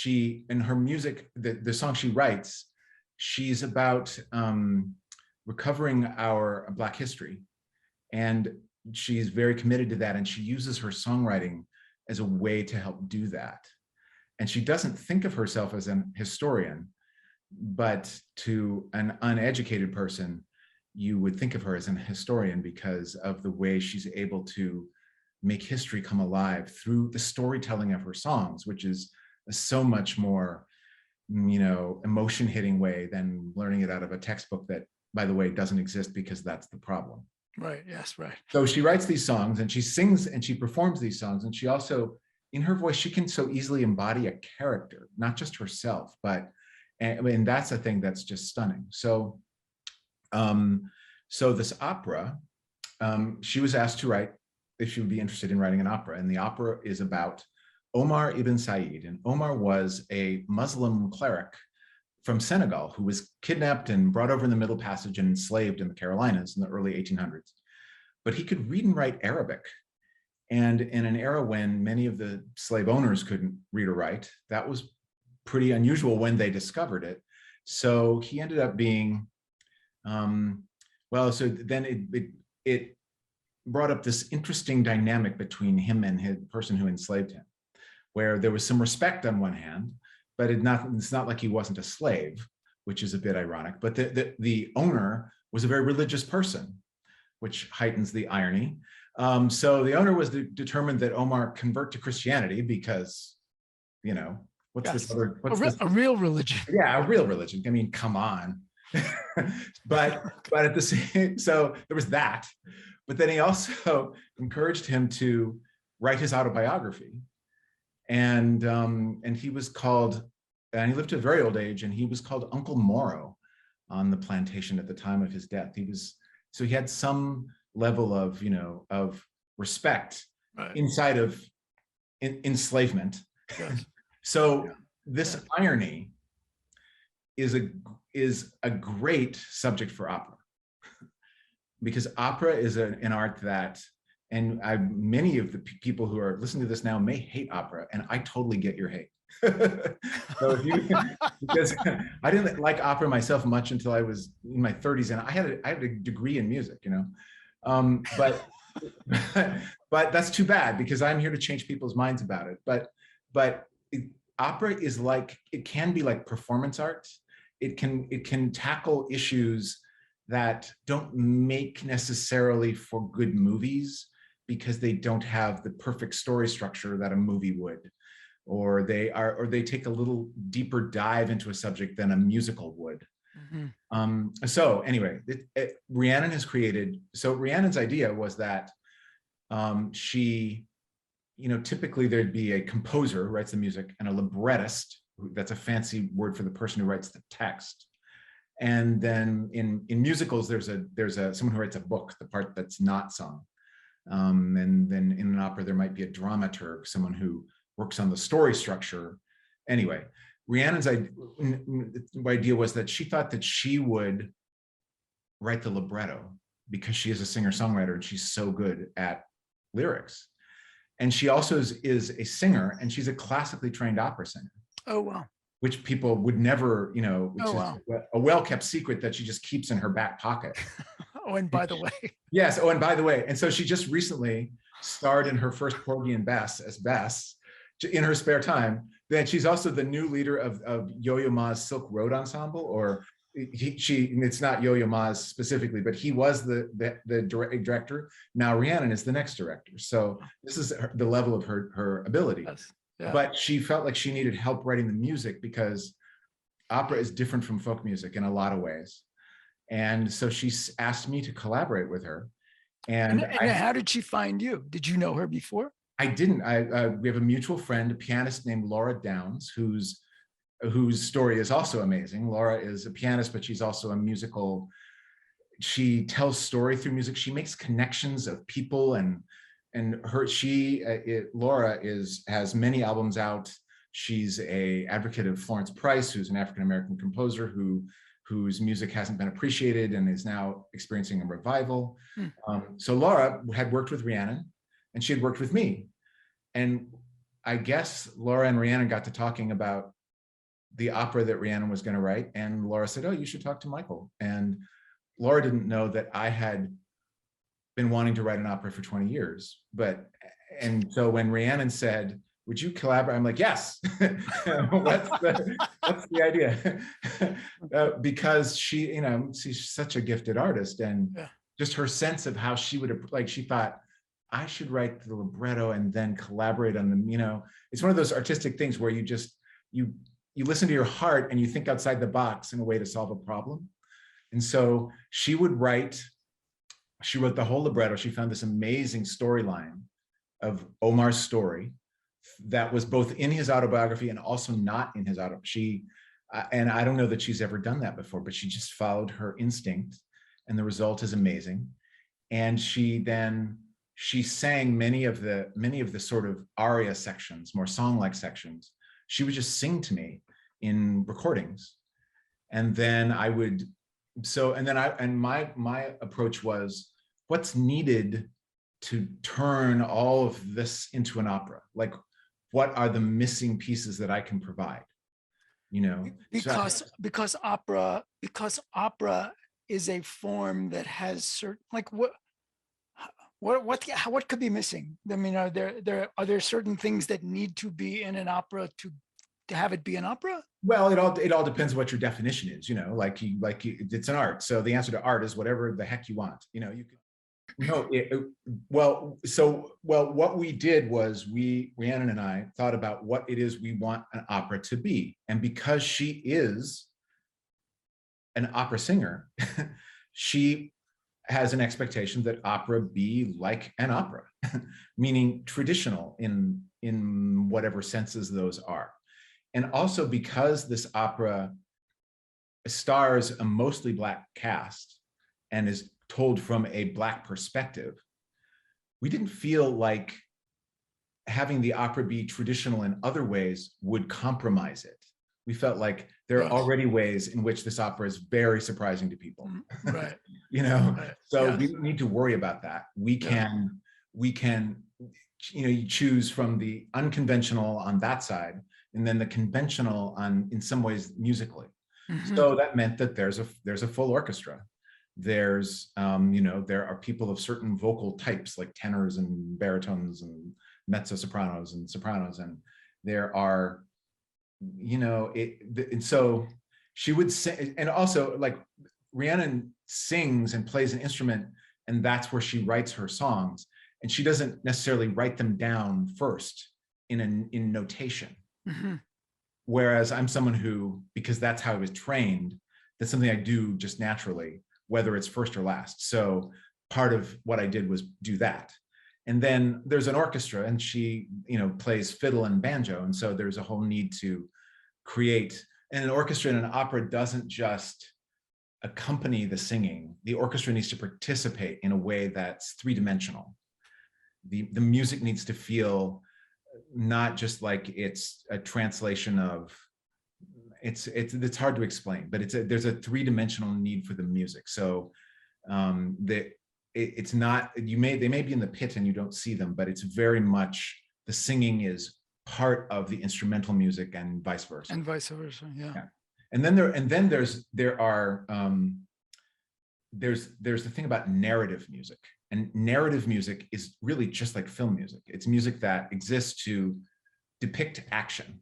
in her music, the song she writes, she's about recovering our Black history. And she's very committed to that. And she uses her songwriting as a way to help do that. And she doesn't think of herself as an historian, but to an uneducated person, you would think of her as an historian because of the way she's able to make history come alive through the storytelling of her songs, which is a so much more, emotion hitting way than learning it out of a textbook that, by the way, doesn't exist, because that's the problem. Right. Yes. Right. So she writes these songs and she sings and she performs these songs, and she also, in her voice, she can so easily embody a character, not just herself, and that's a thing that's just stunning. So, so this opera, she was asked to write, if she would be interested in writing an opera, and the opera is about Omar ibn Saeed. And Omar was a Muslim cleric from Senegal who was kidnapped and brought over in the Middle Passage and enslaved in the Carolinas in the early 1800s. But he could read and write Arabic. And in an era when many of the slave owners couldn't read or write, that was pretty unusual when they discovered it. So he ended up being, so then it brought up this interesting dynamic between him and his person who enslaved him, where there was some respect on one hand, but it's not like he wasn't a slave, which is a bit ironic. But the owner was a very religious person, which heightens the irony. So the owner was determined that Omar convert to Christianity because, what's this other? A real religion. Yeah, a real religion. I mean, come on. but at the same, so there was that. But then he also encouraged him to write his autobiography. And he was called, and he lived to a very old age, and he was called Uncle Morrow on the plantation at the time of his death. So he had some level of, of respect inside of enslavement. Yes. So this irony is a great subject for opera, because opera is an art that, and many of the people who are listening to this now may hate opera, and I totally get your hate. So because I didn't like opera myself much until I was in my 30s, and I had a degree in music, but that's too bad, because I'm here to change people's minds about it. But opera is it can be like performance art. It can tackle issues that don't make necessarily for good movies, because they don't have the perfect story structure that a movie would, or they take a little deeper dive into a subject than a musical would. Mm-hmm. So anyway, Rhiannon has created, so Rhiannon's idea was that she, typically there'd be a composer who writes the music and a librettist, that's a fancy word for the person who writes the text. And then in musicals, there's someone who writes a book, the part that's not sung. And then in an opera, there might be a dramaturg, someone who works on the story structure. Anyway, Rhiannon's idea was that she thought that she would write the libretto because she is a singer-songwriter and she's so good at lyrics. And she also is a singer, and she's a classically trained opera singer. Oh, wow. Which people would never, which is a well-kept secret that she just keeps in her back pocket. Oh, and by the way. Yes. Oh, and by the way. And so she just recently starred in her first Porgy and Bess as Bess in her spare time. Then she's also the new leader of Yo-Yo Ma's Silk Road Ensemble, or it's not Yo-Yo Ma's specifically, but he was the director. Now Rhiannon is the next director. So this is the level of her ability. Yes. Yeah. But she felt like she needed help writing the music, because opera is different from folk music in a lot of ways. And so she asked me to collaborate with her. And how did she find you? Did you know her before? I didn't. We have a mutual friend, a pianist named Laura Downs, whose story is also amazing. Laura is a pianist, but she's also a musical. She tells story through music. She makes connections of people, and Laura has many albums out. She's an advocate of Florence Price, who's an African-American composer whose music hasn't been appreciated and is now experiencing a revival. So Laura had worked with Rhiannon, and she had worked with me. And I guess Laura and Rhiannon got to talking about the opera that Rhiannon was going to write. And Laura said, "Oh, you should talk to Michael." And Laura didn't know that I had been wanting to write an opera for 20 years. And so when Rhiannon said, "Would you collaborate?" I'm like, yes. What's the idea? Because she's such a gifted artist, and just her sense of how she would, she thought, I should write the libretto and then collaborate on them. It's one of those artistic things where you listen to your heart and you think outside the box in a way to solve a problem. And so she wrote the whole libretto. She found this amazing storyline of Omar's story that was both in his autobiography and also not in his autobiography. And I don't know that she's ever done that before, but she just followed her instinct, and the result is amazing. And she sang many of the sort of aria sections, more song-like sections. She would just sing to me in recordings. And then I would, my approach was, what's needed to turn all of this into an opera? Like, what are the missing pieces that I can provide? You know, because opera is a form that has certain, like, what could be missing? I mean, are there certain things that need to be in an opera to have it be an opera? Well, it all depends what your definition is. You know, it's an art. So the answer to art is whatever the heck you want. You know, you can. No, what we did was Rhiannon and I thought about what it is we want an opera to be. And because she is an opera singer, she has an expectation that opera be like an opera, meaning traditional in whatever senses those are. And also because this opera stars a mostly Black cast and is told from a Black perspective, we didn't feel like having the opera be traditional in other ways would compromise it. We felt like there are already ways in which this opera is very surprising to people. Right. You know, right. So Yes. we don't need to worry about that. We can, you choose from the unconventional on that side, and then the conventional on, in some ways, musically. Mm-hmm. So that meant that there's a full orchestra. There's, there are people of certain vocal types, like tenors and baritones and mezzo sopranos and sopranos, and there are, and so she would sing, and also like Rhiannon sings and plays an instrument, and that's where she writes her songs, and she doesn't necessarily write them down first in notation. Mm-hmm. Whereas I'm someone who, because that's how I was trained, that's something I do just naturally, whether it's first or last. So part of what I did was do that. And then there's an orchestra, and she, plays fiddle and banjo. And so there's a whole need to create, and an orchestra in an opera doesn't just accompany the singing. The orchestra needs to participate in a way that's three-dimensional. The music needs to feel not just like it's a translation of, it's hard to explain, but there's a three-dimensional need for the music. So it's not, they may be in the pit and you don't see them, but it's very much, the singing is part of the instrumental music and vice versa. And vice versa, yeah. And then there's the thing about narrative music. And narrative music is really just like film music. It's music that exists to depict action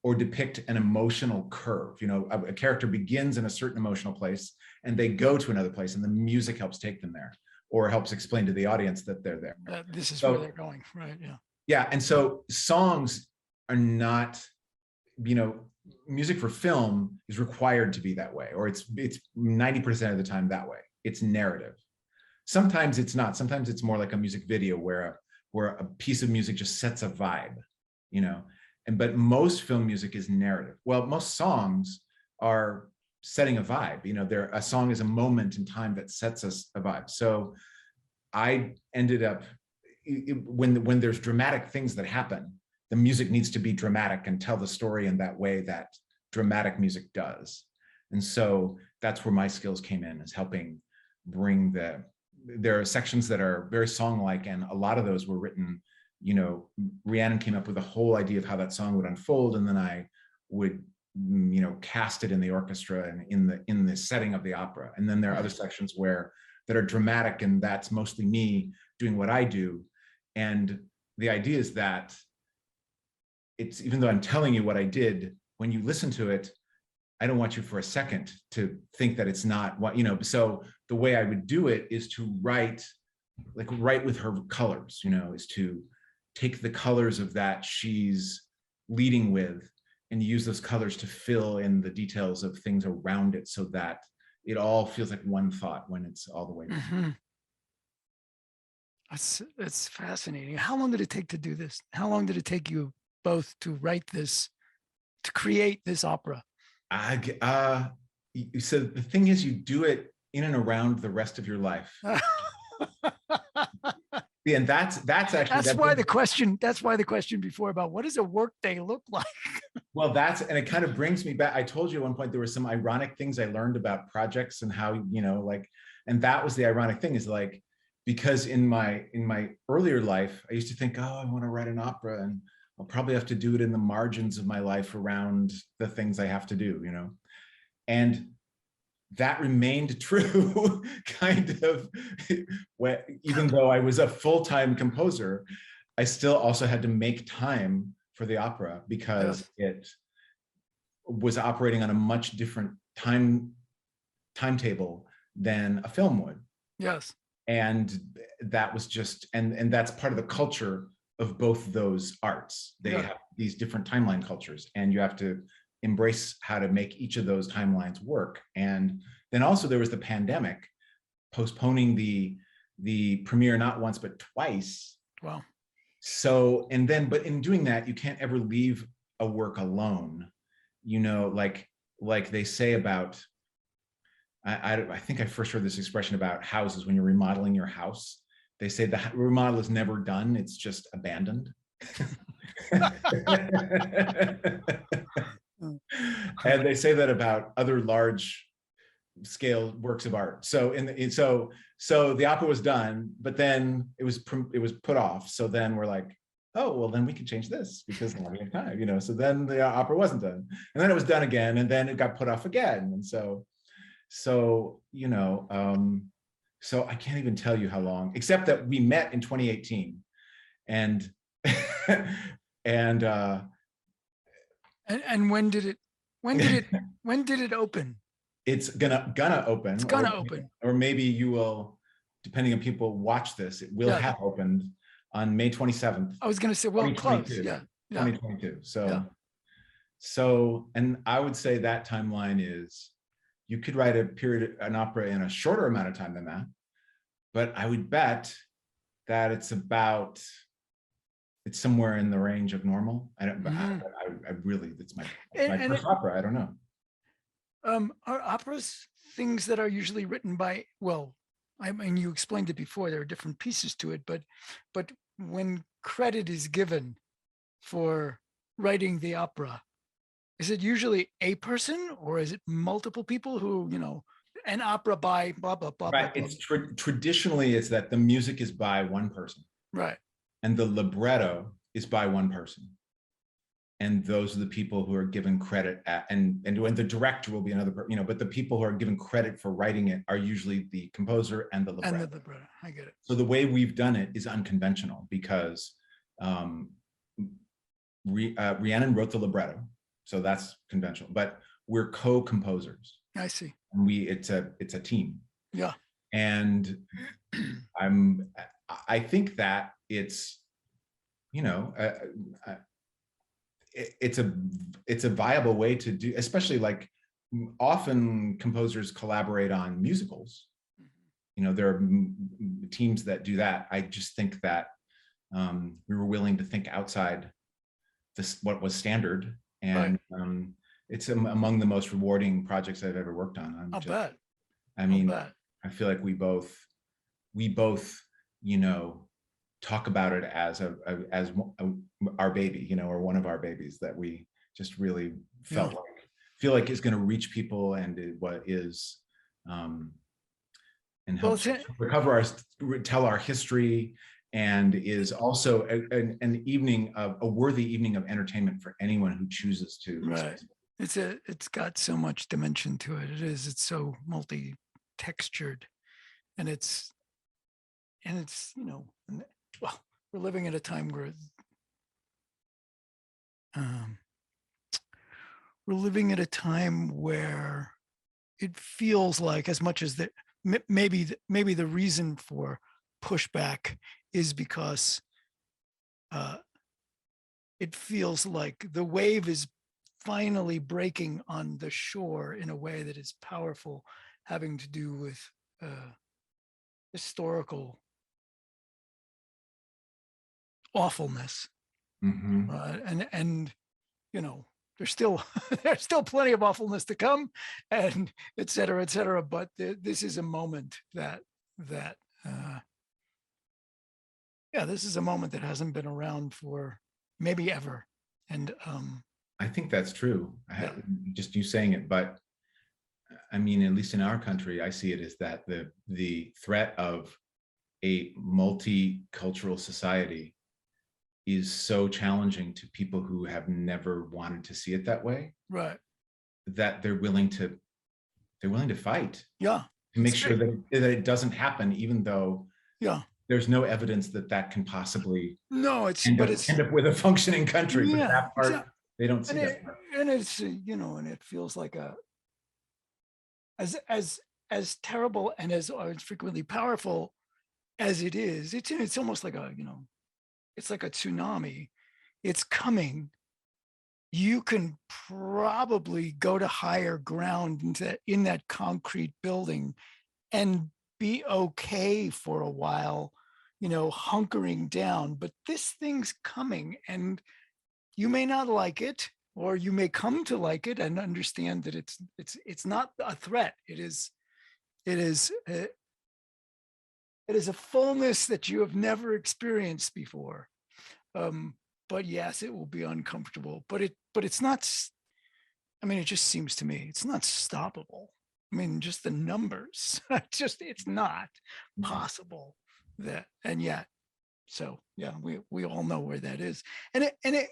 or depict an emotional curve. A character begins in a certain emotional place and they go to another place, and the music helps take them there, or helps explain to the audience that they're there. This is where they're going, right? Yeah. Yeah, and so songs are not, music for film is required to be that way, or it's 90% of the time that way. It's narrative. Sometimes it's not. Sometimes it's more like a music video where a piece of music just sets a vibe, but most film music is narrative. Well, most songs are setting a vibe. A song is a moment in time that sets us a vibe. So I ended up, when there's dramatic things that happen, the music needs to be dramatic and tell the story in that way that dramatic music does. And so that's where my skills came in, is helping bring there are sections that are very song-like, and a lot of those were written, Rhiannon came up with a whole idea of how that song would unfold, and then I would, cast it in the orchestra and in the setting of the opera. And then there are other sections that are dramatic, and that's mostly me doing what I do. And the idea is that it's, even though I'm telling you what I did, when you listen to it, I don't want you for a second to think that it's not what, so the way I would do it is to write with her colors, is to take the colors of that she's leading with and use those colors to fill in the details of things around it, so that it all feels like one thought when it's all the way. Mm-hmm. It's fascinating. How long did it take to do this? How long did it take you both to write this, to create this opera? So the thing is, you do it in and around the rest of your life. and that's actually That's why the question before about what does a work day look like? well, and it kind of brings me back. I told you at one point there were some ironic things I learned about projects and how, like, and that was the ironic thing is like, because in my earlier life, I used to think, oh, I want to write an opera and I'll probably have to do it in the margins of my life around the things I have to do, and that remained true kind of, even though I was a full-time composer, I still also had to make time for the opera because it was operating on a much different timetable than a film would. Yes. And that was just, and that's part of the culture of both those arts. They have these different timeline cultures, and you have to embrace how to make each of those timelines work. And then also there was the pandemic postponing the premiere not once but twice. Wow. So, and then, but in doing that, you can't ever leave a work alone, like they say about, I think I first heard this expression about houses. When you're remodeling your house, they say the remodel is never done, it's just abandoned. And they say that about other large scale works of art. So so the opera was done, but then it was put off. So then we're like, oh, well, then we can change this because now we have time, So then the opera wasn't done, and then it was done again, and then it got put off again. And so I can't even tell you how long, except that we met in 2018, and and when did it open? It's gonna open. It's gonna open. Or maybe you will, depending on people watch this, it will have opened on May 27th. I was gonna say, well, close. Yeah. 2022. So, and I would say that timeline is, you could write an opera in a shorter amount of time than that, but I would bet that it's somewhere in the range of normal. I really, it's my first opera. I don't know. Are operas things that are usually written by, well, I mean, you explained it before, there are different pieces to it, but when credit is given for writing the opera, is it usually a person or is it multiple people who, an opera by blah, blah, blah, right. blah, It's traditionally it's that the music is by one person. Right. And the libretto is by one person. And those are the people who are given credit and the director will be another, but the people who are given credit for writing it are usually the composer and the libretto. And the libretto, I get it. So the way we've done it is unconventional because Rhiannon wrote the libretto, so that's conventional, but we're co-composers. I see. And it's a team. Yeah. And I think that it's, it's a viable way to do, especially like often composers collaborate on musicals. There are teams that do that. I just think that we were willing to think outside what was standard, and it's among the most rewarding projects I've ever worked on. I'll bet. I mean, I feel like we both, talk about it as our baby, or one of our babies that we just really feel like is going to reach people, and what is and help tell our history, and is also an evening of a worthy evening of entertainment for anyone who chooses to. Right. It's got so much dimension to it. It's so multi-textured, and it's well, we're living at a time where it feels like, as much as maybe the reason for pushback is because it feels like the wave is finally breaking on the shore in a way that is powerful, having to do with historical awfulness. And there's still plenty of awfulness to come, and et cetera, but this is a moment that Yeah, this is a moment that hasn't been around for maybe ever. And I think that's true. yeah, Just you saying it, but I mean, at least in our country, I see it as that the threat of a multicultural society is so challenging to people who have never wanted to see it that way, right. that they're willing to fight Yeah, to it's make sure great. that it doesn't happen, even though Yeah. there's no evidence that that can possibly No, it's, end but up it's, with a functioning country. But yeah, that part, exactly. they don't see And that part. it's, and it feels like as, as terrible and as frequently powerful as it is, it's almost like it's like a tsunami. It's coming. You can probably go to higher ground in that concrete building and be okay for a while, hunkering down. But this thing's coming, and you may not like it, or you may come to like it and understand that it's not a threat. It is it is a fullness that you have never experienced before. Um, but yes, it will be uncomfortable. But it's not. I mean, it just seems to me it's not stoppable. I mean, just the numbers. It's not possible that, and yet, so yeah, we all know where that is. And it,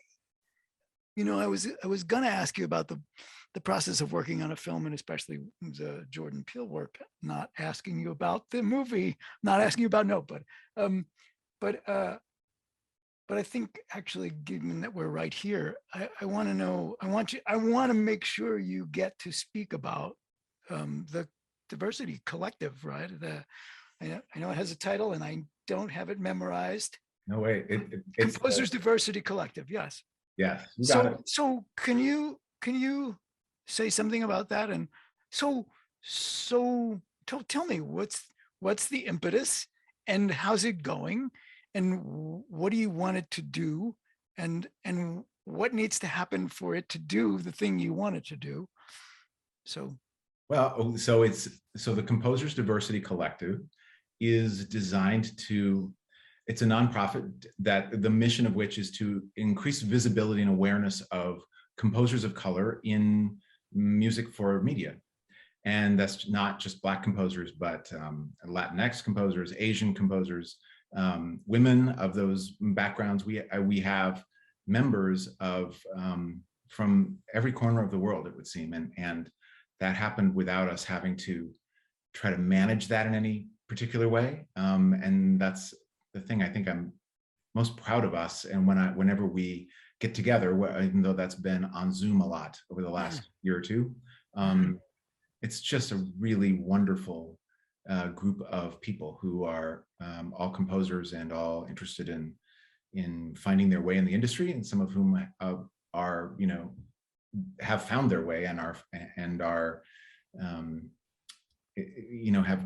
I was gonna ask you about the process of working on a film, and especially the Jordan Peele work. Not asking you about the movie, not asking you about Note, um, but but I think actually, given that we're right here, I want to know. I want to make sure you get to speak about the Diversity Collective, right? I know it has a title, and I don't have it memorized. No way. It's Composers Diversity Collective. Yes. yes, you got it. So can you say something about that? And so tell me what's the impetus, and how's it going, and what do you want it to do, and what needs to happen for it to do the thing you want it to do? So Well, so the Composers Diversity Collective is designed to, it's a nonprofit that the mission of which is to increase visibility and awareness of composers of color in music for media. And that's not just Black composers, but Latinx composers, Asian composers, women of those backgrounds. We have members of from every corner of the world, it would seem, and that happened without us having to try to manage that in any particular way. And that's the thing I think I'm most proud of us. And whenever we get together, even though that's been on Zoom a lot over the last year or two, it's just a really wonderful group of people who are all composers and all interested in finding their way in the industry, and some of whom are have found their way and are have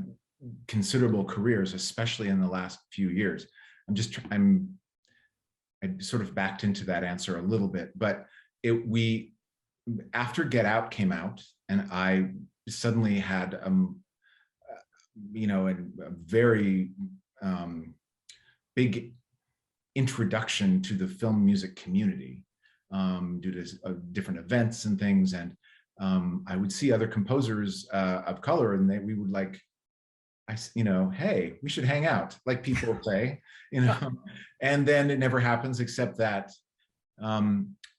considerable careers, especially in the last few years. I sort of backed into that answer a little bit, but after Get Out came out, and I suddenly had a very big introduction to the film music community due to different events and things, and I would see other composers of color, and we would hey, we should hang out, like people say, and then it never happens, except that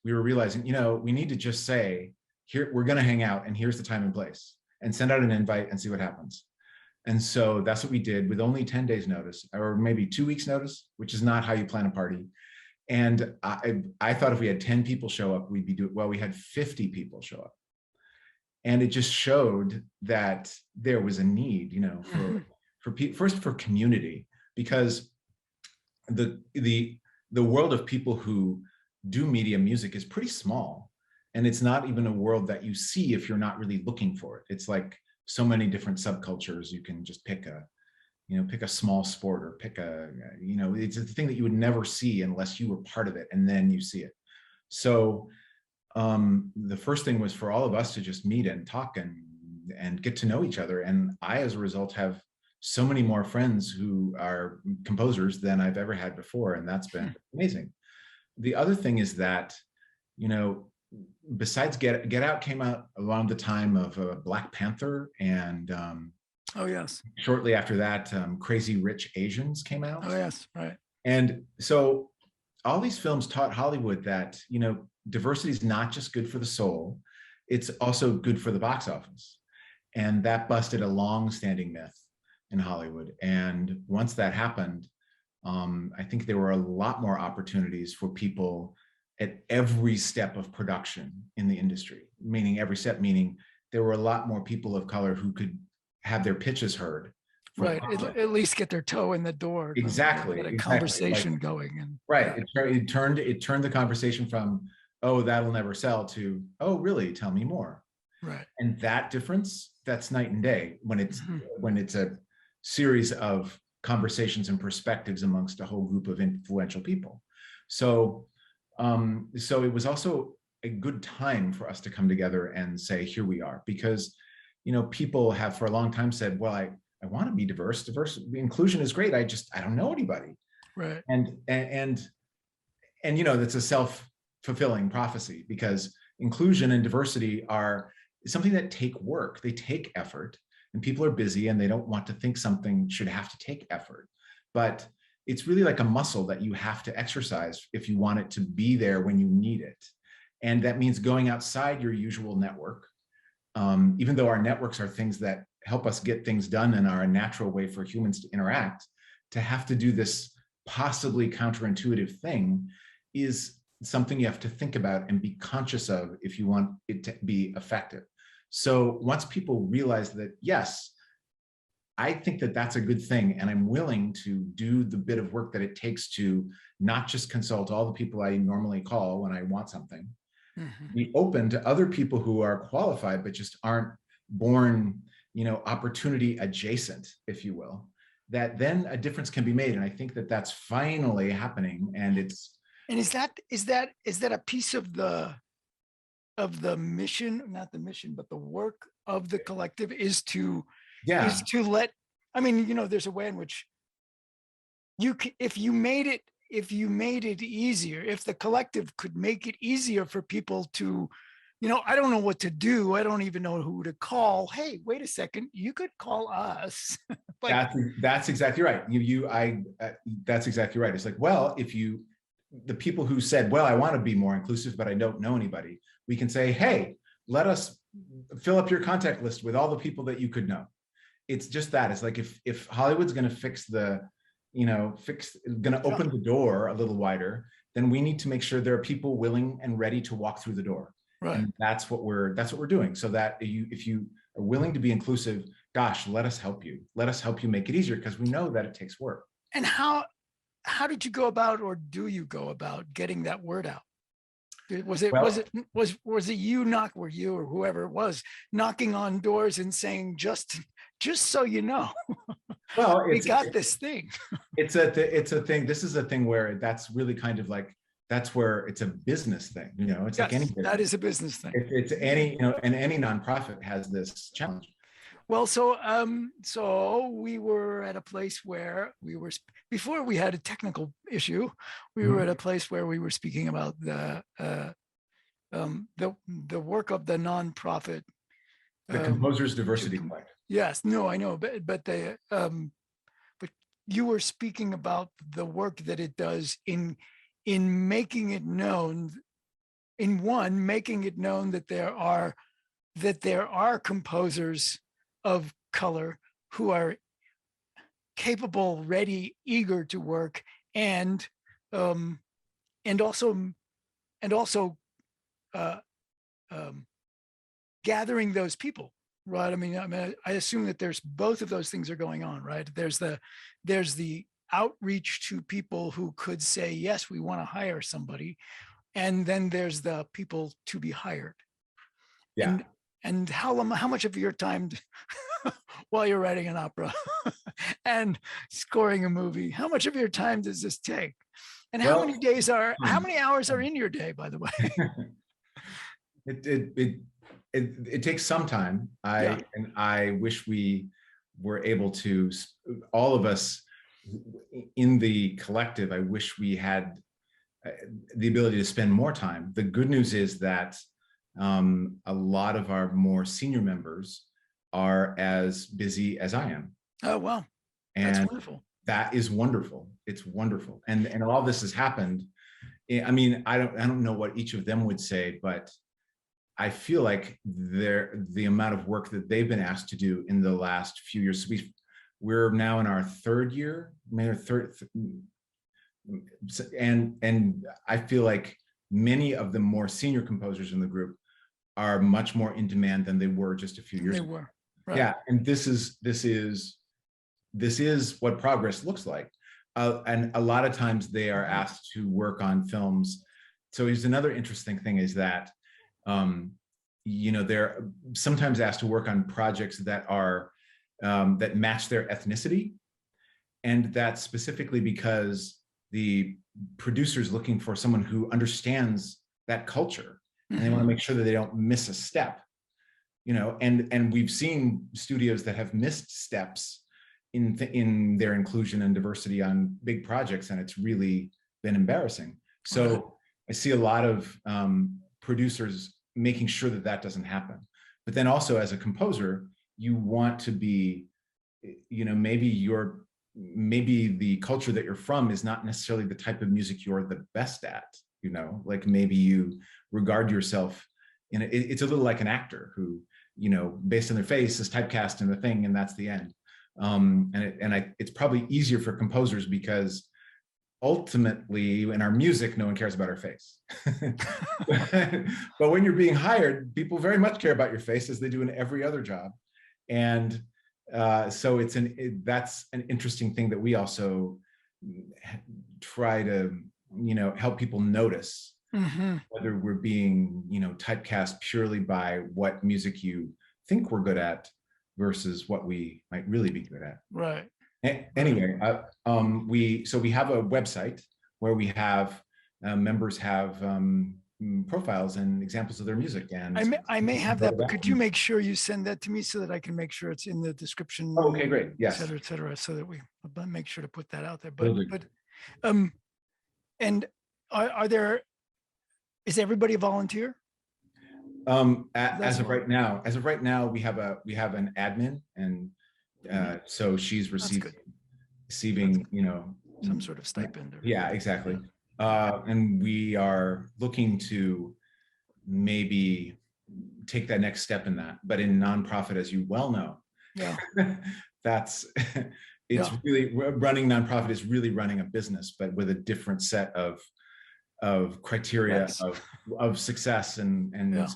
we were realizing, we need to just say, here, we're going to hang out, and here's the time and place, and send out an invite and see what happens. And so that's what we did with only 10 days notice, or maybe 2 weeks notice, which is not how you plan a party. And I thought if we had 10 people show up, we'd be doing well. We had 50 people show up. And it just showed that there was a need, for community, because the world of people who do media music is pretty small, and it's not even a world that you see if you're not really looking for it. It's like so many different subcultures. You can just pick a small sport, or pick it's a thing that you would never see unless you were part of it, and then you see it. So the first thing was for all of us to just meet and talk and get to know each other. And I, as a result, have so many more friends who are composers than I've ever had before, and that's been amazing. The other thing is that, besides Get Out came out around the time of Black Panther, and oh yes, shortly after that, Crazy Rich Asians came out. oh yes, right. And so all these films taught Hollywood that, diversity is not just good for the soul, it's also good for the box office. And that busted a long-standing myth in Hollywood. And once that happened, I think there were a lot more opportunities for people at every step of production in the industry, meaning every step, meaning there were a lot more people of color who could have their pitches heard. Right, at least get their toe in the door. Exactly. Get a exactly. conversation going. And right. Yeah. It turned the conversation from, oh, that'll never sell, to, oh, really? Tell me more. Right. And that difference, that's night and day when it's a series of conversations and perspectives amongst a whole group of influential people. So it was also a good time for us to come together and say, here we are, because, people have for a long time said, well, I want to be diverse. Inclusion is great. I don't know anybody. Right. And that's a self-fulfilling prophecy, because inclusion and diversity are something that take work. They take effort, and people are busy and they don't want to think something should have to take effort. But it's really like a muscle that you have to exercise if you want it to be there when you need it. And that means going outside your usual network, even though our networks are things that help us get things done and are a natural way for humans to interact. To have to do this possibly counterintuitive thing is something you have to think about and be conscious of if you want it to be effective. So once people realize that, yes, I think that that's a good thing, and I'm willing to do the bit of work that it takes to not just consult all the people I normally call when I want something, be open to other people who are qualified but just aren't born, opportunity adjacent, if you will, that then a difference can be made. And I think that that's finally happening. And it's, and is that a piece of the mission, not the mission, but the work of the collective is to let, there's a way in which if you made it easier, if the collective could make it easier for people to, I don't know what to do, I don't even know who to call. Hey, wait a second, you could call us. That's exactly right. That's exactly right. It's like, well, the people who said, well, I want to be more inclusive, but I don't know anybody, we can say, hey, let us fill up your contact list with all the people that you could know. It's just that. It's like, if Hollywood's going to going to open the door a little wider, then we need to make sure there are people willing and ready to walk through the door. Right. And that's what we're doing. So that if you are willing to be inclusive, gosh, let us help you. Let us help you make it easier, because we know that it takes work. And how did you go about, or do you go about getting that word out? Was it you or whoever it was knocking on doors and saying, just so you know, well, we got this thing. It's a thing. This is a thing where that's really kind of like, that's where it's a business thing. It's like any business. That is a business thing. It's any, and any nonprofit has this challenge. Well, so we were at a place where before we had a technical issue, we were at a place where we were speaking about the work of the nonprofit. The Composers Diversity Collective. Yes, no, I know, but you were speaking about the work that it does in making it known, making it known that there are composers of color who are capable, ready, eager to work, and also gathering those people, right? I assume that there's both of those things are going on, right? There's the outreach to people who could say, yes, we want to hire somebody, and then there's the people to be hired. Yeah. And how much of your time while you're writing an opera and scoring a movie, how much of your time does this take? And how many hours are in your day, by the way? It takes some time. I wish we were able to, all of us in the collective, I wish we had the ability to spend more time. The good news is that a lot of our more senior members are as busy as I am. Oh, wow. That's wonderful. That is wonderful. It's wonderful. And all this has happened. I mean, I don't know what each of them would say, but I feel like the amount of work that they've been asked to do in the last few years. We're now in our third year, maybe third, and I feel like many of the more senior composers in the group are much more in demand than they were just a few years ago. They were. Right. Yeah, and this is what progress looks like. And a lot of times they are asked to work on films. So here's another interesting thing is that, they're sometimes asked to work on projects that are, that match their ethnicity. And that's specifically because the producer's looking for someone who understands that culture. And they want to make sure that they don't miss a step, and we've seen studios that have missed steps in their inclusion and diversity on big projects, and it's really been embarrassing. So I see a lot of producers making sure that that doesn't happen. But then also as a composer, you want to be, maybe the culture that you're from is not necessarily the type of music you're the best at, like maybe you regard yourself it's a little like an actor who, based on their face is typecast in the thing, and that's the end. It's probably easier for composers because ultimately in our music, no one cares about our face. But when you're being hired, people very much care about your face as they do in every other job. And so that's an interesting thing that we also try to, help people notice. Whether we're being, typecast purely by what music you think we're good at versus what we might really be good at. Right. Anyway, we have a website where we have members have profiles and examples of their music. And I may have that, but could you make sure you send that to me so that I can make sure it's in the description? Oh, okay, great. Yes. Et cetera, so that we make sure to put that out there. And is everybody a volunteer? As of right now, we have an admin, and so she's receiving, some sort of stipend. Yeah, exactly. And we are looking to maybe take that next step in that. But in nonprofit, as you well know, really running nonprofit is really running a business, but with a different set of criteria of success, and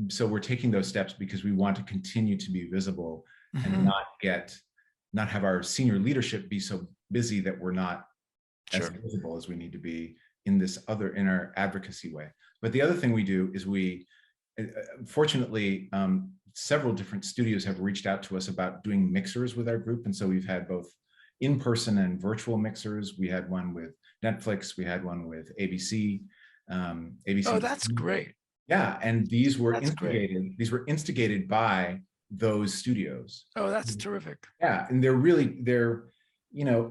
so we're taking those steps because we want to continue to be visible and not have our senior leadership be so busy that we're not as visible as we need to be in our advocacy way. But the other thing we do is fortunately, several different studios have reached out to us about doing mixers with our group. And so we've had both in-person and virtual mixers. We had one with Netflix, we had one with ABC. Oh, that's great. Yeah, and these were instigated by those studios. Oh, that's terrific. Yeah, and they're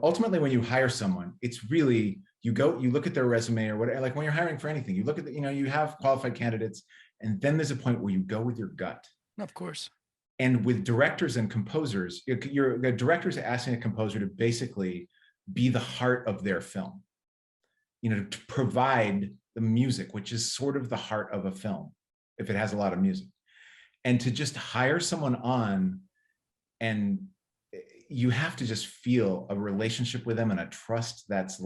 ultimately when you hire someone, it's really, you look at their resume or whatever, like when you're hiring for anything, you look at you have qualified candidates, and then there's a point where you go with your gut. Of course. And with directors and composers, the directors are asking a composer to basically be the heart of their film, to provide the music, which is sort of the heart of a film, if it has a lot of music. And to just hire someone on, and you have to just feel a relationship with them and a trust that's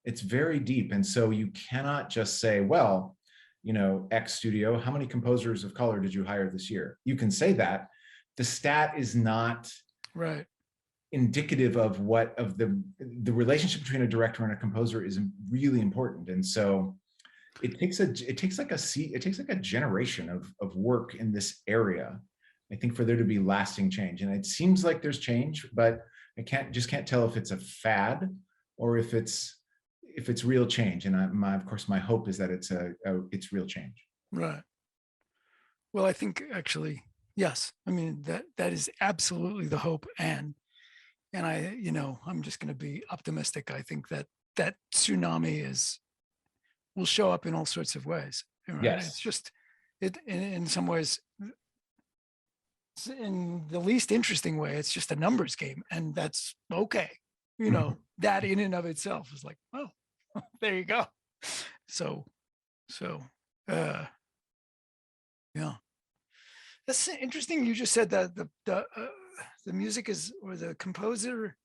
it's very deep. And so you cannot just say, well, X studio, how many composers of color did you hire this year? You can say that. The stat is not indicative of the relationship between a director and a composer is really important. And so it takes like a generation of work in this area, I think, for there to be lasting change. And it seems like there's change, but I can't tell if it's a fad or if it's real change. And of course my hope is that it's real change. Right. Well, I think actually Yes. I mean, that is absolutely the hope. And I, I'm just going to be optimistic. I think that tsunami will show up in all sorts of ways. Right. It's Yes. just, in some ways, in the least interesting way, it's just a numbers game. And that's okay. That in and of itself is like, oh, there you go. So, so, uh, yeah. That's interesting. You just said that the music is, or the composer,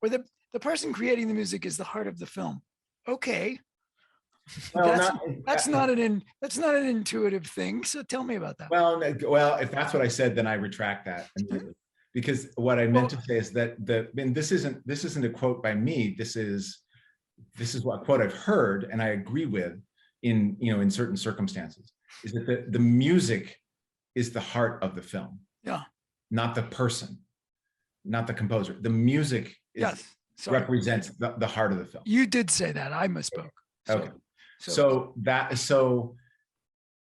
or the person creating the music is the heart of the film. Okay, Well, that's not that's not an intuitive thing. So tell me about that. well. If that's what I said, then I retract that immediately. Because what I meant Well, to say is that and this isn't a quote by me. This is what quote I've heard and I agree with in certain circumstances, is that the music is the heart of the film, yeah, not the person, not the composer. The music yes. Sorry, represents the heart of the film. you did say that. I misspoke. Okay. So So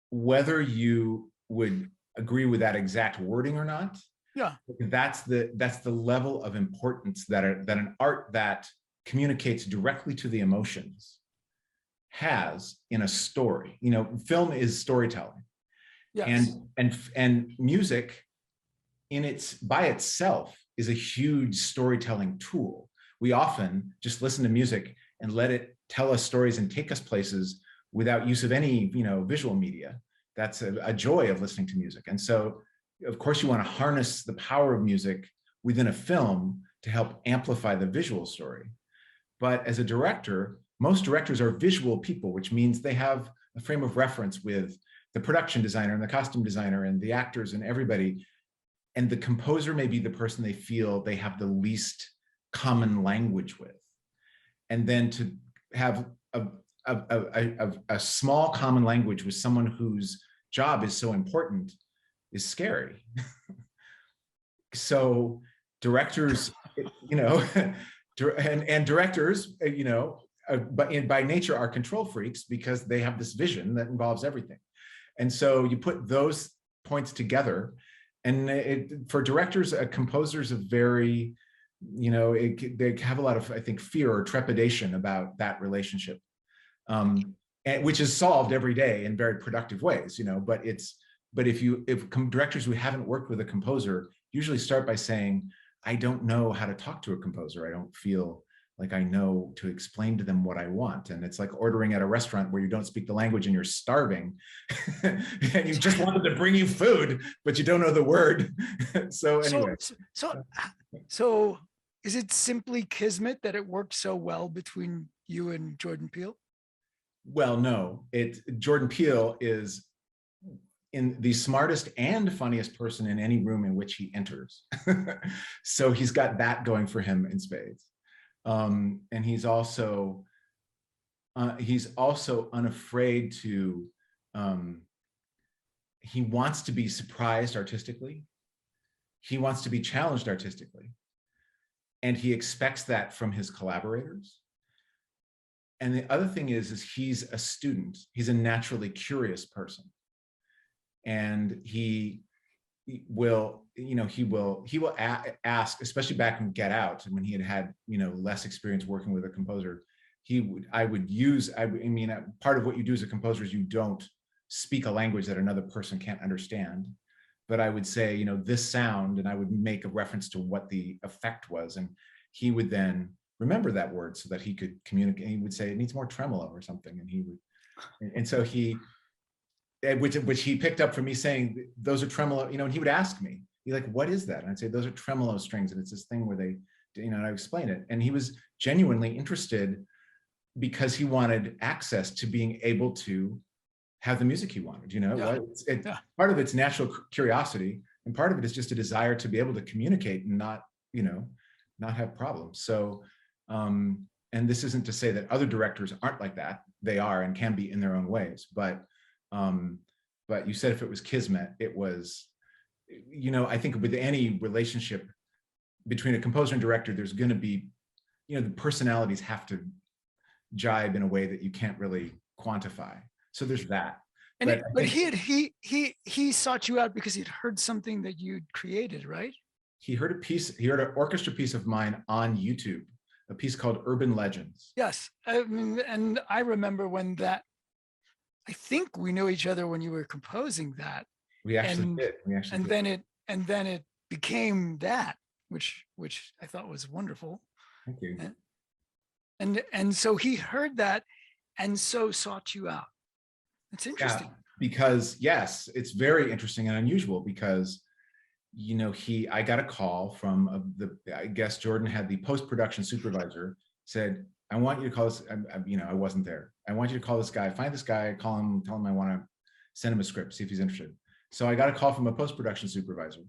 whether you would agree with that exact wording or not, yeah, that's the level of importance that an art that communicates directly to the emotions has in a story. Film is storytelling, yes, and music by itself is a huge storytelling tool. We often just listen to music and let it tell us stories and take us places without use of any visual media. That's a joy of listening to music. And so of course you want to harness the power of music within a film to help amplify the visual story. But as a director, most directors are visual people, which means they have a frame of reference with the production designer and the costume designer and the actors and everybody. And the composer may be the person they feel they have the least common language with. And then to have a small common language with someone whose job is so important is scary. So directors, and directors, but by nature are control freaks because they have this vision that involves everything. And so you put those points together, and for directors, composers are very, they have a lot of, I think, fear or trepidation about that relationship, which is solved every day in very productive ways, but if directors who haven't worked with a composer usually start by saying, I don't know how to talk to a composer. I don't feel like I know to explain to them what I want. And it's like ordering at a restaurant where you don't speak the language and you're starving and you just wanted to bring you food, but you don't know the word. So anyway. So is it simply kismet that it worked so well between you and Jordan Peele? Well, no, Jordan Peele is in the smartest and funniest person in any room in which he enters. So he's got that going for him in spades. And he's also unafraid to, he wants to be surprised artistically. He wants to be challenged artistically. And he expects that from his collaborators. And the other thing is he's a student. He's a naturally curious person. And he will ask, especially back in Get Out, when he had less experience working with a composer, part of what you do as a composer is you don't speak a language that another person can't understand. But I would say, this sound, and I would make a reference to what the effect was. And he would then remember that word so that he could communicate. He would say, it needs more tremolo or something. And so which he picked up from me saying, those are tremolo, and he would ask me, he's like, what is that? And I'd say, those are tremolo strings. And it's this thing where they, and I explain it. And he was genuinely interested because he wanted access to being able to have the music he wanted, Yeah. Part of it's natural curiosity, and part of it is just a desire to be able to communicate and not have problems. So, and this isn't to say that other directors aren't like that. They are and can be in their own ways, but you said if it was kismet, it was, I think with any relationship between a composer and director, there's going to be, the personalities have to jibe in a way that you can't really quantify. So there's that. And But I but think he sought you out because he'd heard something that you'd created, right? he heard an orchestra piece of mine on YouTube, a piece called Urban Legends. Yes. I mean, and I remember when that, I think we knew each other when you were composing that. We actually And did. We actually and did. then it became that, which I thought was wonderful. Thank you. And so he heard that and so sought you out. It's interesting. Yeah, because yes, it's very interesting and unusual because I got a call from I guess Jordan had the post-production supervisor, said, I want you to call this, I wasn't there. I want you to call this guy, find this guy, call him, tell him I want to send him a script, see if he's interested. So I got a call from a post-production supervisor,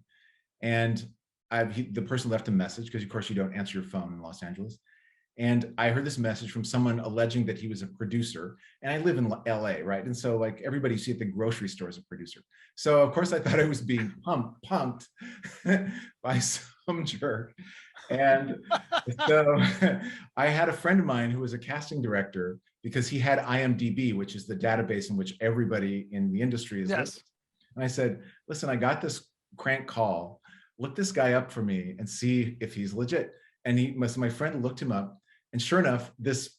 and the person left a message, because of course you don't answer your phone in Los Angeles. And I heard this message from someone alleging that he was a producer, and I live in LA, right? And so like everybody you see at the grocery store is a producer. So of course I thought I was being punked by some jerk. And so I had a friend of mine who was a casting director, because he had IMDb, which is the database in which everybody in the industry is listed. And I said, listen, I got this crank call, look this guy up for me and see if he's legit. And my friend looked him up, and sure enough, this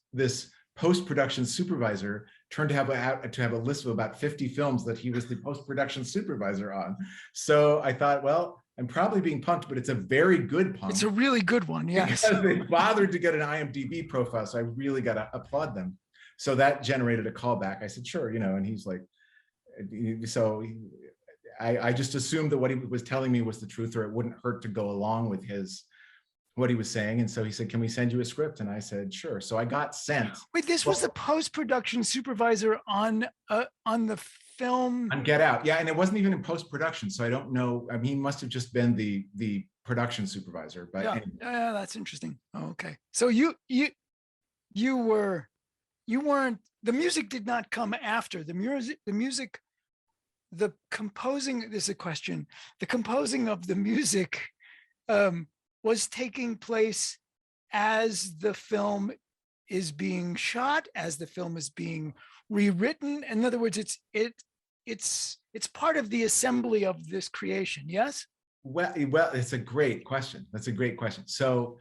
post-production supervisor turned to have a list of about 50 films that he was the post-production supervisor on. So I thought, well, I'm probably being punked, but it's a very good punk. It's a really good one, yes. Because they bothered to get an IMDb profile, so I really got to applaud them. So that generated a call back. I said, sure, and he's like, so I just assumed that what he was telling me was the truth, or it wouldn't hurt to go along with what he was saying. And so he said, can we send you a script? And I said, sure. So I got sent. Wait, this was the post-production supervisor on the film? On Get Out. Yeah, and it wasn't even in post-production, so I don't know. I mean, he must have just been the production supervisor. But yeah, anyway. Yeah, that's interesting. Oh, okay. So you weren't, the music did not come after. The composing, this is a question, the composing of the music was taking place as the film is being shot, as the film is being rewritten. In other words, it's part of the assembly of this creation. Yes. Well, it's a great question. That's a great question. So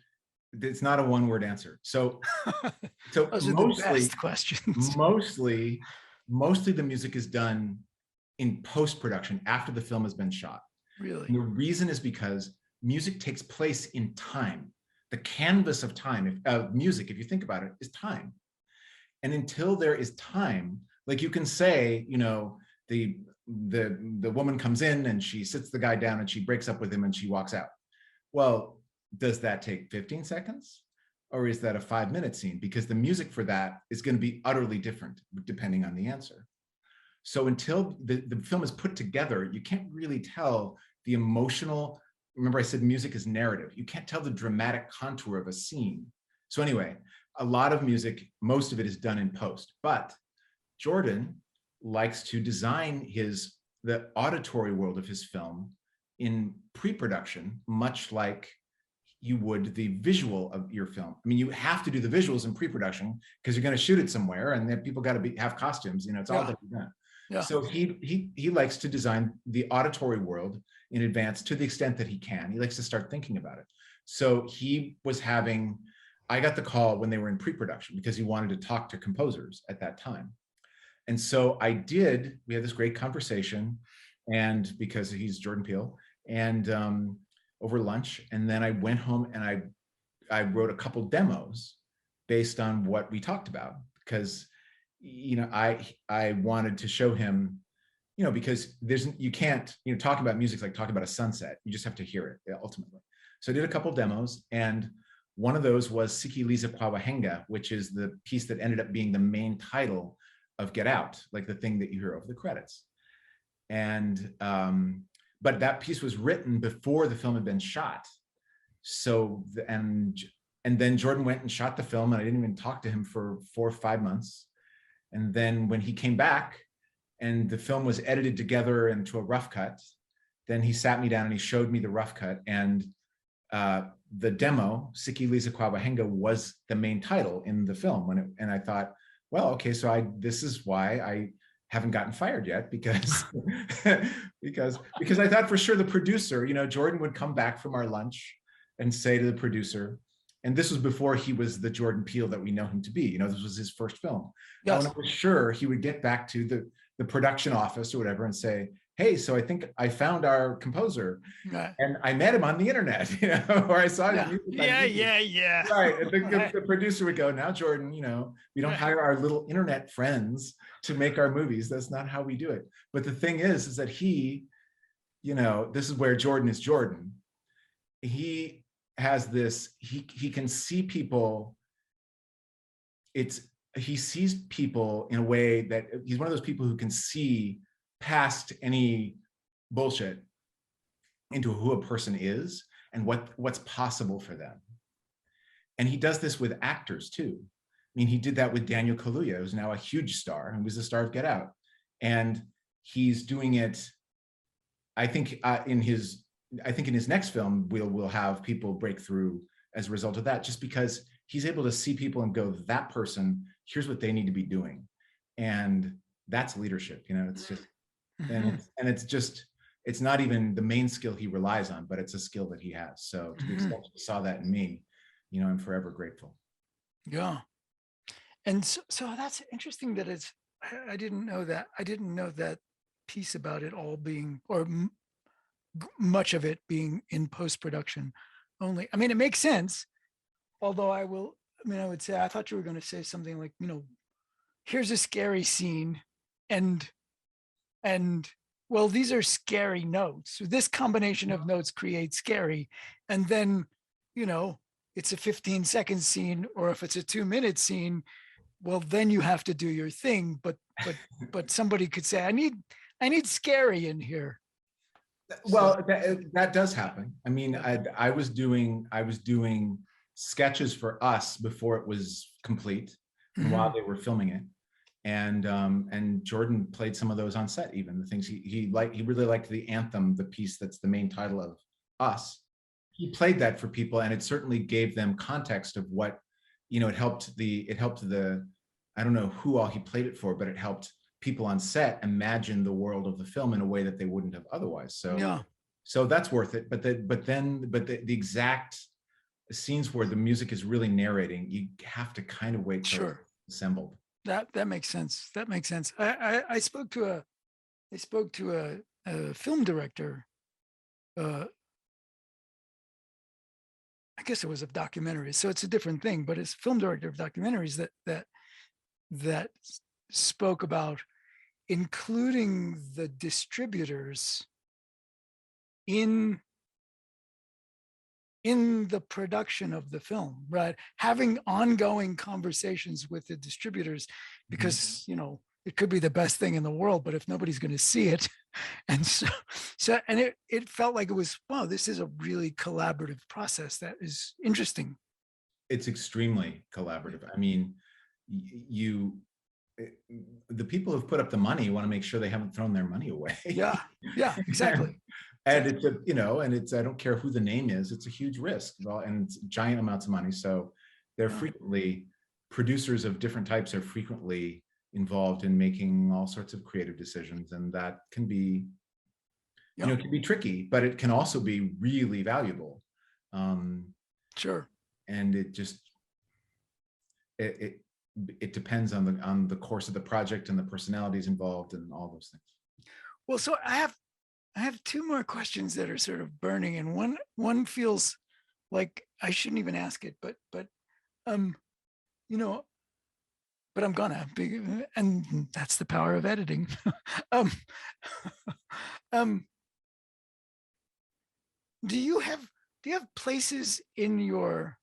it's not a one-word answer. So Those are the best questions. Mostly the music is done in post-production after the film has been shot. Really? And the reason is because music takes place in time. The canvas of time, music, if you think about it, is time. And until there is time, like you can say, the woman comes in and she sits the guy down and she breaks up with him and she walks out. Well, does that take 15 seconds? Or is that a 5-minute scene? Because the music for that is going to be utterly different depending on the answer. So until the film is put together, you can't really tell the emotional. Remember I said music is narrative. You can't tell the dramatic contour of a scene. So anyway, a lot of music, most of it is done in post, but Jordan likes to design the auditory world of his film in pre-production, much like you would the visual of your film. I mean, you have to do the visuals in pre-production because you're going to shoot it somewhere, and then people got to have costumes. It's all that done. Yeah. So he likes to design the auditory world in advance to the extent that he can. He likes to start thinking about it. So I got the call when they were in pre-production because he wanted to talk to composers at that time. And so we had this great conversation, and because he's Jordan Peele, and over lunch. And then I went home and I wrote a couple demos based on what we talked about, because I wanted to show him, because you can't, talk about music like talk about a sunset. You just have to hear it ultimately. So I did a couple demos, and one of those was Sikiliza kwa Wahenga, which is the piece that ended up being the main title of Get Out, like the thing that you hear over the credits. And but that piece was written before the film had been shot. So and then Jordan went and shot the film, and I didn't even talk to him for 4 or 5 months. And then when he came back and the film was edited together into a rough cut, then he sat me down and he showed me the rough cut, and the demo, Sikiliza kwa Wahenga, was the main title in the film. And I thought, well, okay, so this is why haven't gotten fired yet because because I thought for sure the producer, Jordan would come back from our lunch and say to the producer, and this was before he was the Jordan Peele that we know him to be. This was his first film. Yes. I was sure he would get back to the production office or whatever and say, hey, so I think I found our composer, and I met him on the internet, or I saw his music. Yeah. Right. And the producer would go, now, Jordan, we don't hire our little internet friends to make our movies. That's not how we do it. But the thing is that he, this is where Jordan is Jordan. He has this, he can see people. He sees people in a way that he's one of those people who can see past any bullshit into who a person is and what's possible for them. And he does this with actors too. I mean, he did that with Daniel Kaluuya, who's now a huge star and was the star of Get Out. And he's doing it, I think in his next film, we'll have people break through as a result of that, just because he's able to see people and go, that person, here's what they need to be doing. And that's leadership, it's just, and it's not even the main skill he relies on, but it's a skill that he has. So to the extent you saw that in me, I'm forever grateful. Yeah. And so that's interesting that I didn't know that. I didn't know that piece about it all being, or much of it being in post-production only. I mean, it makes sense. Although I would say, I thought you were going to say something like, here's a scary scene and well, these are scary notes. So this combination of notes creates scary. And then, it's a 15-second scene, or if it's a 2-minute scene, well, then you have to do your thing. But somebody could say, I need scary in here. Well, that does happen. I mean, I was doing sketches for us before it was complete, and while they were filming it, and Jordan played some of those on set. Even the things he really liked the anthem, the piece that's the main title of Us. He played that for people, and it certainly gave them context of what, it helped the I don't know who all he played it for, but it helped people on set imagine the world of the film in a way that they wouldn't have otherwise. So that's worth it. But the exact scenes where the music is really narrating, you have to kind of wait till it's assembled. That makes sense. That makes sense. I spoke to a film director. I guess it was of documentaries, so it's a different thing. But it's film director of documentaries that spoke about including the distributors in the production of the film, right? Having ongoing conversations with the distributors, because it could be the best thing in the world, but if nobody's going to see it, and and it felt like it was, wow, this is a really collaborative process that is interesting. It's extremely collaborative. I mean, the people who've put up the money want to make sure they haven't thrown their money away. Yeah, exactly. And it's I don't care who the name is, it's a huge risk, and it's giant amounts of money. So they're frequently, producers of different types are frequently involved in making all sorts of creative decisions, and that can be, it can be tricky, but it can also be really valuable. Sure. And it just, it depends on the course of the project and the personalities involved and all those things. Well, so I have two more questions that are sort of burning, and one feels like I shouldn't even ask it, but but I'm gonna, and that's the power of editing. Do you have places in your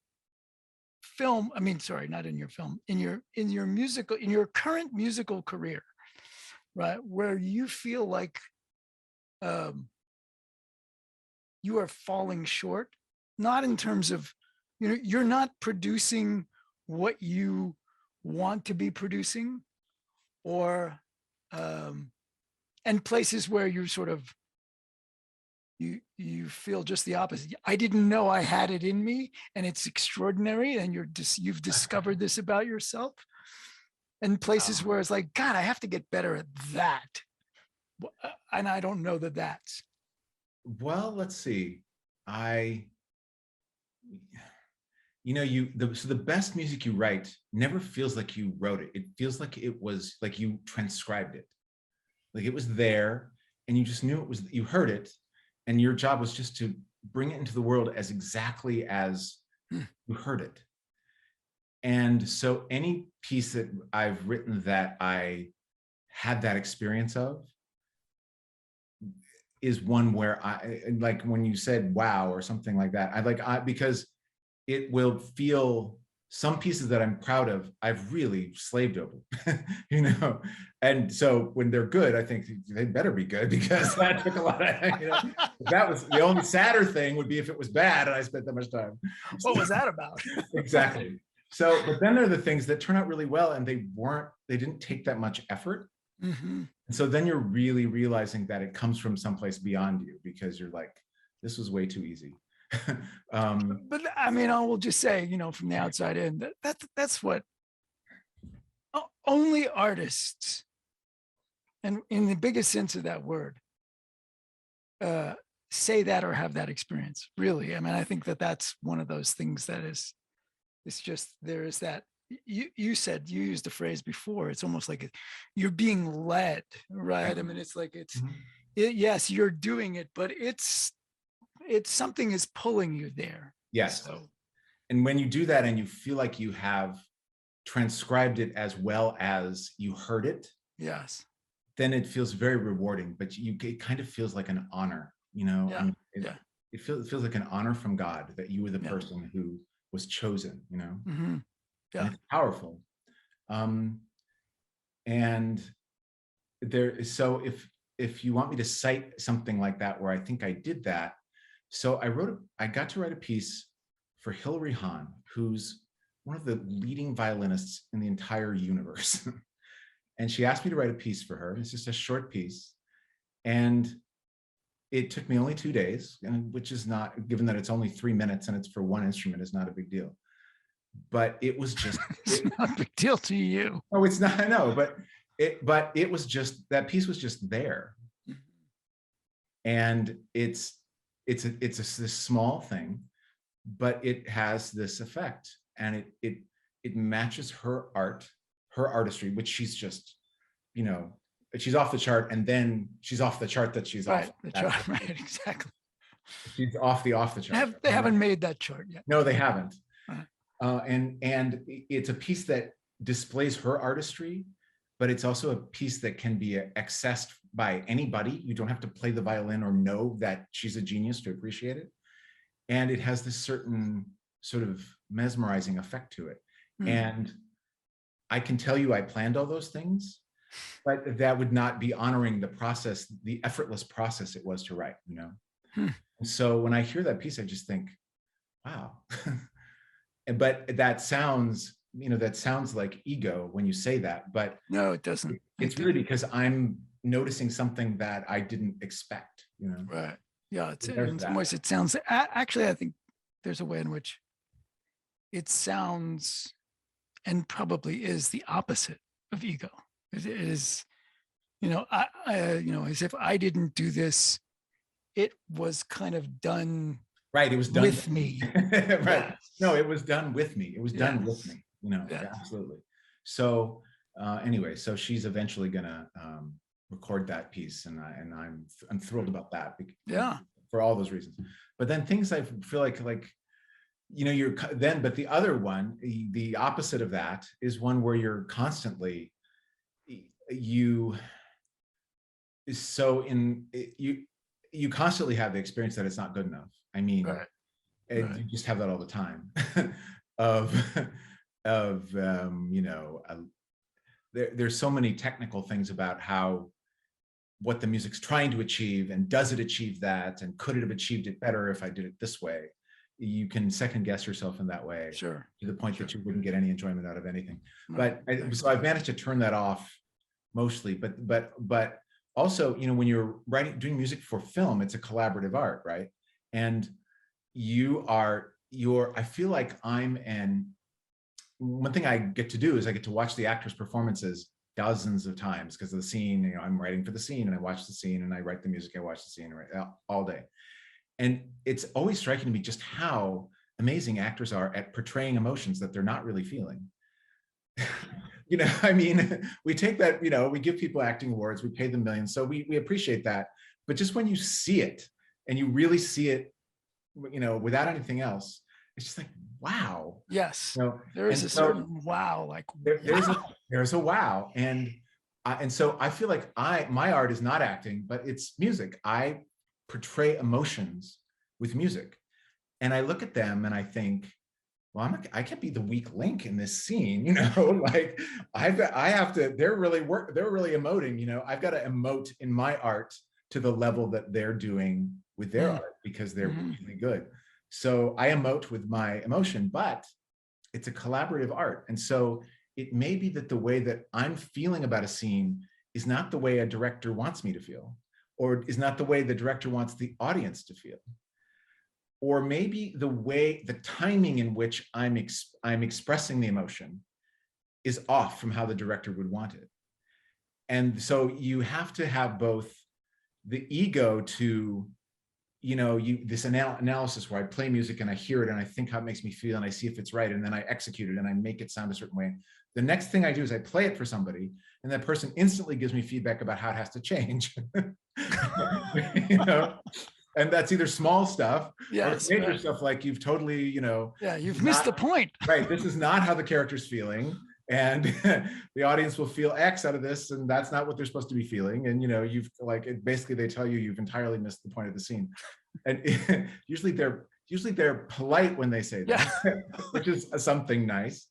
film? I mean, sorry, not in your film, in your current musical career, right, where you feel like you are falling short, not in terms of, you're not producing what you want to be producing, or and places where you're sort of, you feel just the opposite. I didn't know I had it in me, and it's extraordinary, and you've discovered this about yourself. and places where it's like, God, I have to get better at that. And I don't know that that's. Well, let's see. So the best music you write never feels like you wrote it. It feels like it was like you transcribed it. Like it was there and you just knew it was, you heard it, and your job was just to bring it into the world as exactly as you heard it. And so any piece that I've written that I had that experience of is one where I, like when you said wow or something like that, because it will feel, some pieces that I'm proud of, I've really slaved over, and so when they're good, I think they better be good, because that took a lot of, that was the only sadder thing would be if it was bad and I spent that much time. What was that about? Exactly. So, but then there are the things that turn out really well and they didn't take that much effort. Mm-hmm. And so then you're really realizing that it comes from someplace beyond you, because you're like, this was way too easy. But I mean, I will just say, from the outside in, that's what only artists, and in the biggest sense of that word, say that or have that experience. Really, I mean, I think that that's one of those things that is, it's just, there is that. You used the phrase before. It's almost like you're being led, right? I mean, it's like yes, you're doing it, but it's something is pulling you there. Yes. So. And when you do that and you feel like you have transcribed it as well as you heard it, yes, then it feels very rewarding. But it kind of feels like an honor, Yeah. It feels like an honor from God that you were the person who was chosen, Mm-hmm. Yeah. And it's powerful. And so if you want me to cite something like that where I think I did that, so I got to write a piece for Hilary Hahn, who's one of the leading violinists in the entire universe. And she asked me to write a piece for her. It's just a short piece. And it took me only 2 days, which is not, given that it's only 3 minutes and it's for one instrument, is not a big deal. But it was just, it's not a big deal to you. No, it's not, I know, but it was just, that piece was just there. And it's this small thing, but it has this effect, and it matches her artistry, which she's just, she's off the chart, and then she's off the chart that she's off the chart, right? Exactly. She's off the chart. They haven't made that chart yet. No, they haven't. Right. And it's a piece that displays her artistry, but it's also a piece that can be accessed by anybody. You don't have to play the violin or know that she's a genius to appreciate it. And it has this certain sort of mesmerizing effect to it. And I can tell you I planned all those things, but that would not be honoring the process, the effortless process it was to write, And so when I hear that piece, I just think, wow. But that sounds like ego when you say that, but no, it doesn't. It's really because I'm noticing something that I didn't expect, Right. Yeah. It's, so in some ways it sounds, actually, I think there's a way in which it sounds, and probably is, the opposite of ego. It is, as if I didn't do this, it was kind of done. Right. It was done with me. Right. Yes. No, it was done with me. It was done with me, Yes. Absolutely. So anyway, so she's eventually gonna record that piece, and I'm thrilled about that. For all those reasons. But then things I feel like but the other one, the opposite of that, is one where you're constantly you constantly have the experience that it's not good enough. I mean, right. You just have that all the time. There's so many technical things about what the music's trying to achieve, and does it achieve that, and could it have achieved it better if I did it this way? You can second guess yourself in that way, to the point that you wouldn't get any enjoyment out of anything. Right. So I've managed to turn that off mostly, but also, when you're doing music for film, it's a collaborative art, right? And I feel like I'm one thing I get to do is I get to watch the actors' performances dozens of times because of the scene. You know, I'm writing for the scene, and I watch the scene, and I write the music. I watch the scene, all day, and it's always striking to me just how amazing actors are at portraying emotions that they're not really feeling. You know, I mean, we take that, you know, we give people acting awards, we pay them millions, so we appreciate that. But just when you see it and you really see it, you know, without anything else, it's just like, wow. Yes, You know, there is a certain wow, like there's a wow, and so I feel like my art is not acting, but it's music. I portray emotions with music, and I look at them and I think, well, I can't be the weak link in this scene, you know, like I have to, they're really emoting, you know, I've got to emote in my art to the level that they're doing with their art because they're really good. So I emote with my emotion, but it's a collaborative art. And so it may be that the way that I'm feeling about a scene is not the way a director wants me to feel, or is not the way the director wants the audience to feel. Or maybe the timing in which I'm expressing the emotion is off from how the director would want it. And so you have to have both the ego to, you know, this analysis where I play music and I hear it and I think how it makes me feel and I see if it's right, and then I execute it and I make it sound a certain way. The next thing I do is I play it for somebody, and that person instantly gives me feedback about how it has to change. You know? And that's either small stuff or major stuff, like you've totally, you know. Yeah, you've missed the point. Right, this is not how the character's feeling, and the audience will feel X out of this, and that's not what they're supposed to be feeling. And, you know, basically they tell you you've entirely missed the point of the scene. And usually they're polite when they say that, which is something nice.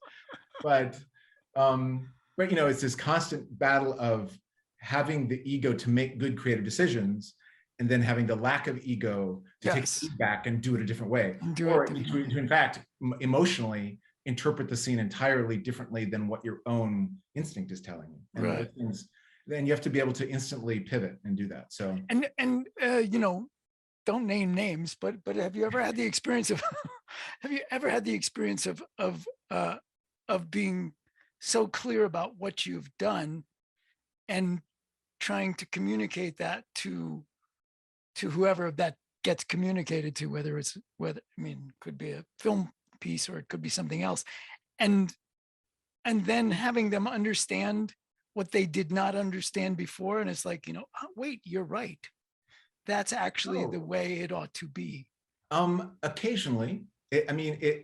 But you know, it's this constant battle of having the ego to make good creative decisions, and then having the lack of ego to take feedback and do it a different way, or to in fact emotionally interpret the scene entirely differently than what your own instinct is telling you. And then you have to be able to instantly pivot and do that. So and you know, don't name names, but have you ever had the experience of of being so clear about what you've done and trying to communicate that to whoever that gets communicated to, whether I mean, it could be a film piece or it could be something else, and then having them understand what they did not understand before, and it's like, you know, oh, wait, you're right, that's actually the way it ought to be. Occasionally,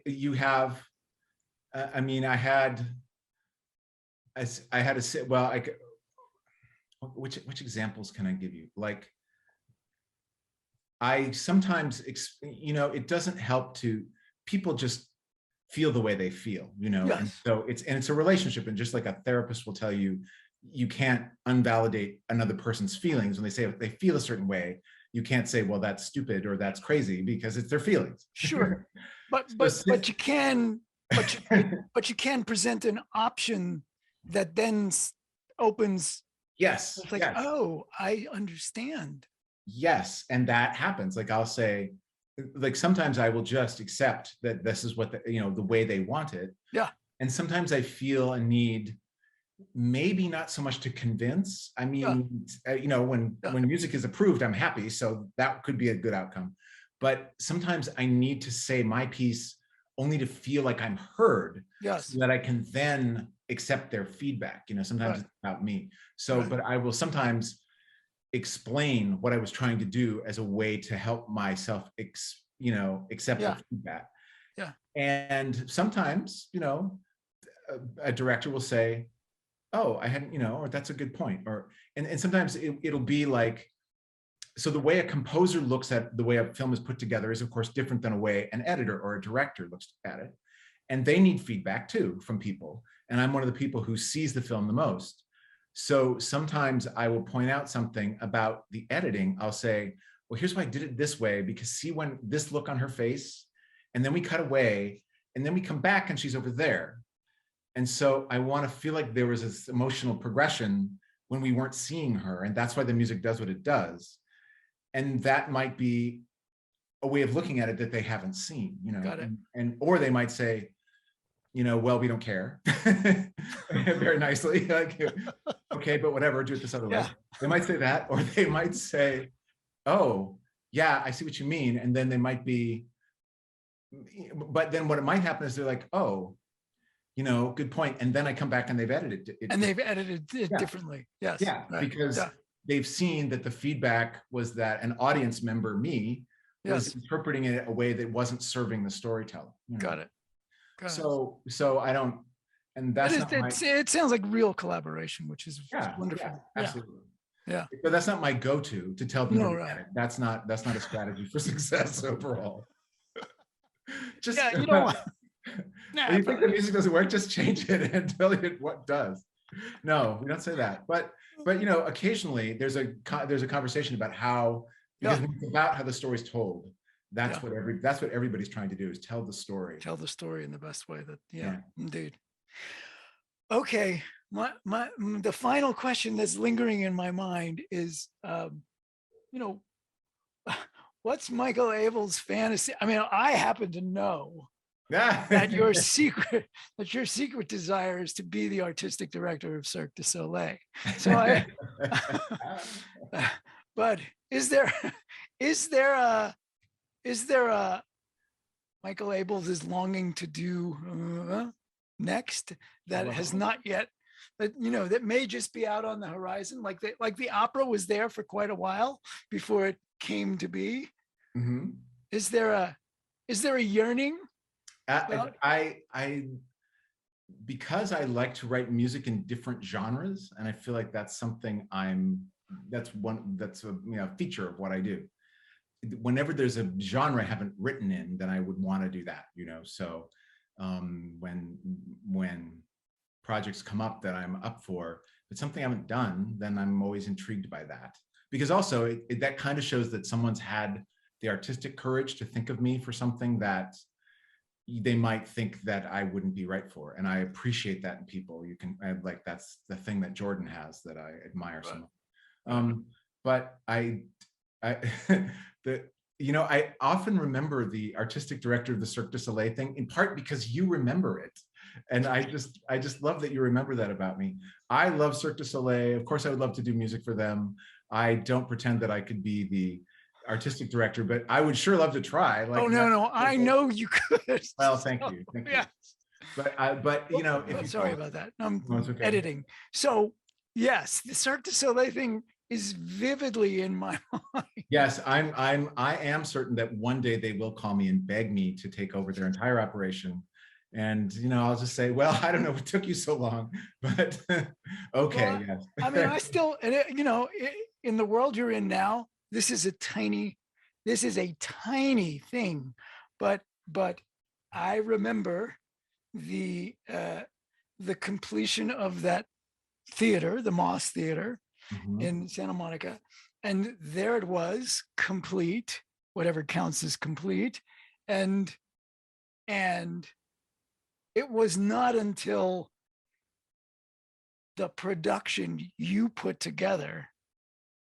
you have, I mean, I had a well, which examples can I give you? Like, I sometimes, you know, it doesn't help to, people just feel the way they feel, you know. And so it's a relationship, and just like a therapist will tell you, you can't invalidate another person's feelings when they say they feel a certain way. You can't say, well, that's stupid or that's crazy, because it's their feelings. Sure, but you can present an option that then opens. Yes. It's like, oh, I understand. Yes, and that happens. Like, I'll say, like, sometimes I will just accept that this is what the way they want it. Yeah. And sometimes I feel a need, maybe not so much to convince. I mean, you know, when music is approved, I'm happy, so that could be a good outcome. But sometimes I need to say my piece only to feel like I'm heard, so that I can then accept their feedback. You know, sometimes it's about me. So, but I will sometimes explain what I was trying to do as a way to help myself, accept the feedback. Yeah. And sometimes, you know, a director will say, oh, I hadn't, you know, or that's a good point. And sometimes it'll be like, so the way a composer looks at the way a film is put together is, of course, different than a way an editor or a director looks at it. And they need feedback too from people. And I'm one of the people who sees the film the most. So sometimes I will point out something about the editing. I'll say, well, here's why I did it this way, because see, when this look on her face, and then we cut away, and then we come back and she's over there. And so I want to feel like there was this emotional progression when we weren't seeing her. And that's why the music does what it does. And that might be a way of looking at it that they haven't seen, you know. Got it. Or they might say, well, we don't care. Very nicely. Like, okay, but whatever, do it this other way. They might say that, or they might say, oh, yeah, I see what you mean. And then they might be, but then what it might happen is they're like, oh, good point. And then I come back and they've edited it. And they've edited it differently. Yes. Yeah, right. Because they've seen that the feedback was that an audience member, me, was interpreting it a way that wasn't serving the storytelling. Got it. So I don't, and that's not it sounds like real collaboration, which is wonderful. Yeah, absolutely. Yeah. But that's not my go-to to tell people. That's not a strategy for success overall. Just you know if you think the music doesn't work, just change it and tell it what does. No, we don't say that. But occasionally there's a conversation about how, because it's about how the story's told. That's what everybody's trying to do, is tell the story. Tell the story in the best way indeed. Okay. The final question that's lingering in my mind is, what's Michael Abels' fantasy? I mean, I happen to know that your secret desire is to be the artistic director of Cirque du Soleil. So but is there a Michael Abels is longing to do next that has not yet, that may just be out on the horizon, like the opera was there for quite a while before it came to be? Mm-hmm. Is there a yearning? Because I like to write music in different genres, and I feel like that's something that's a feature of what I do. Whenever there's a genre I haven't written in, then I would want to do that, so when projects come up that I'm up for, but something I haven't done, then I'm always intrigued by that, because also that kind of shows that someone's had the artistic courage to think of me for something that they might think that I wouldn't be right for. And I appreciate that in people. That's the thing that Jordan has that I admire so much. But I often remember the artistic director of the Cirque du Soleil thing, in part because you remember it. And I just love that you remember that about me. I love Cirque du Soleil. Of course, I would love to do music for them. I don't pretend that I could be the artistic director, but I would sure love to try. I know you could. Well, thank you. Yeah. But sorry about that. I'm editing. So yes, the Cirque du Soleil thing is vividly in my mind. Yes, I am certain that one day they will call me and beg me to take over their entire operation. And I'll just say, well, I don't know what took you so long, but okay. Well, yes. I mean, I still, in the world you're in now, this is a tiny thing, but I remember the completion of that theater, the Moss Theater, in Santa Monica, and there it was, complete, whatever counts as complete, and it was not until the production you put together,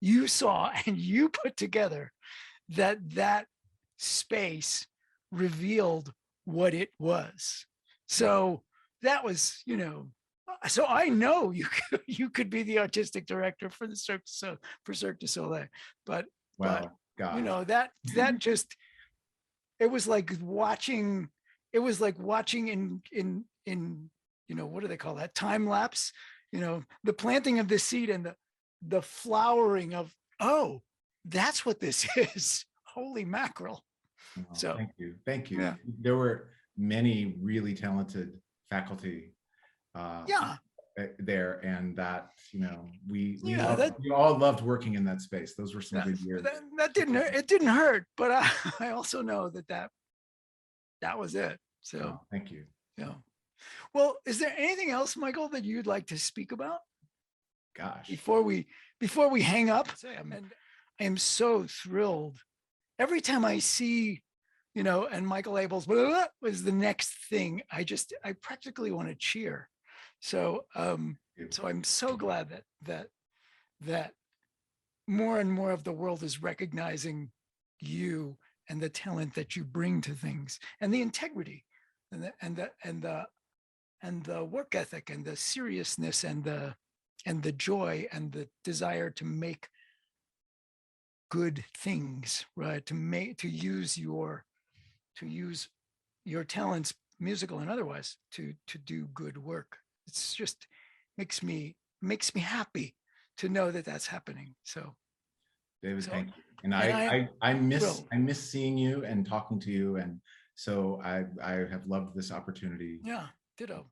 you saw and you put together, that space revealed what it was. So that was, so I know you could be the artistic director for the Cirque du Soleil, but God. that just, it was like watching in what do they call that, time lapse, the planting of the seed and the flowering of, oh, that's what this is. Holy mackerel. Oh, so thank you. Yeah. There were many really talented faculty there, and that we all loved working in that space. Those were some good years. That didn't hurt, but I also know that was it. So thank you. Yeah. Well, is there anything else, Michael, that you'd like to speak about? Gosh. Before we hang up, I am so thrilled every time I see, and Michael Abels was the next thing. I practically want to cheer. So so I'm so glad that more and more of the world is recognizing you and the talent that you bring to things, and the integrity and the the work ethic and the seriousness and the joy and the desire to make good things, right? To use your talents, musical and otherwise, to do good work. It's just makes me happy to know that that's happening. So David, so thank you. And I will. I miss seeing you and talking to you, and so I have loved this opportunity. Yeah, ditto.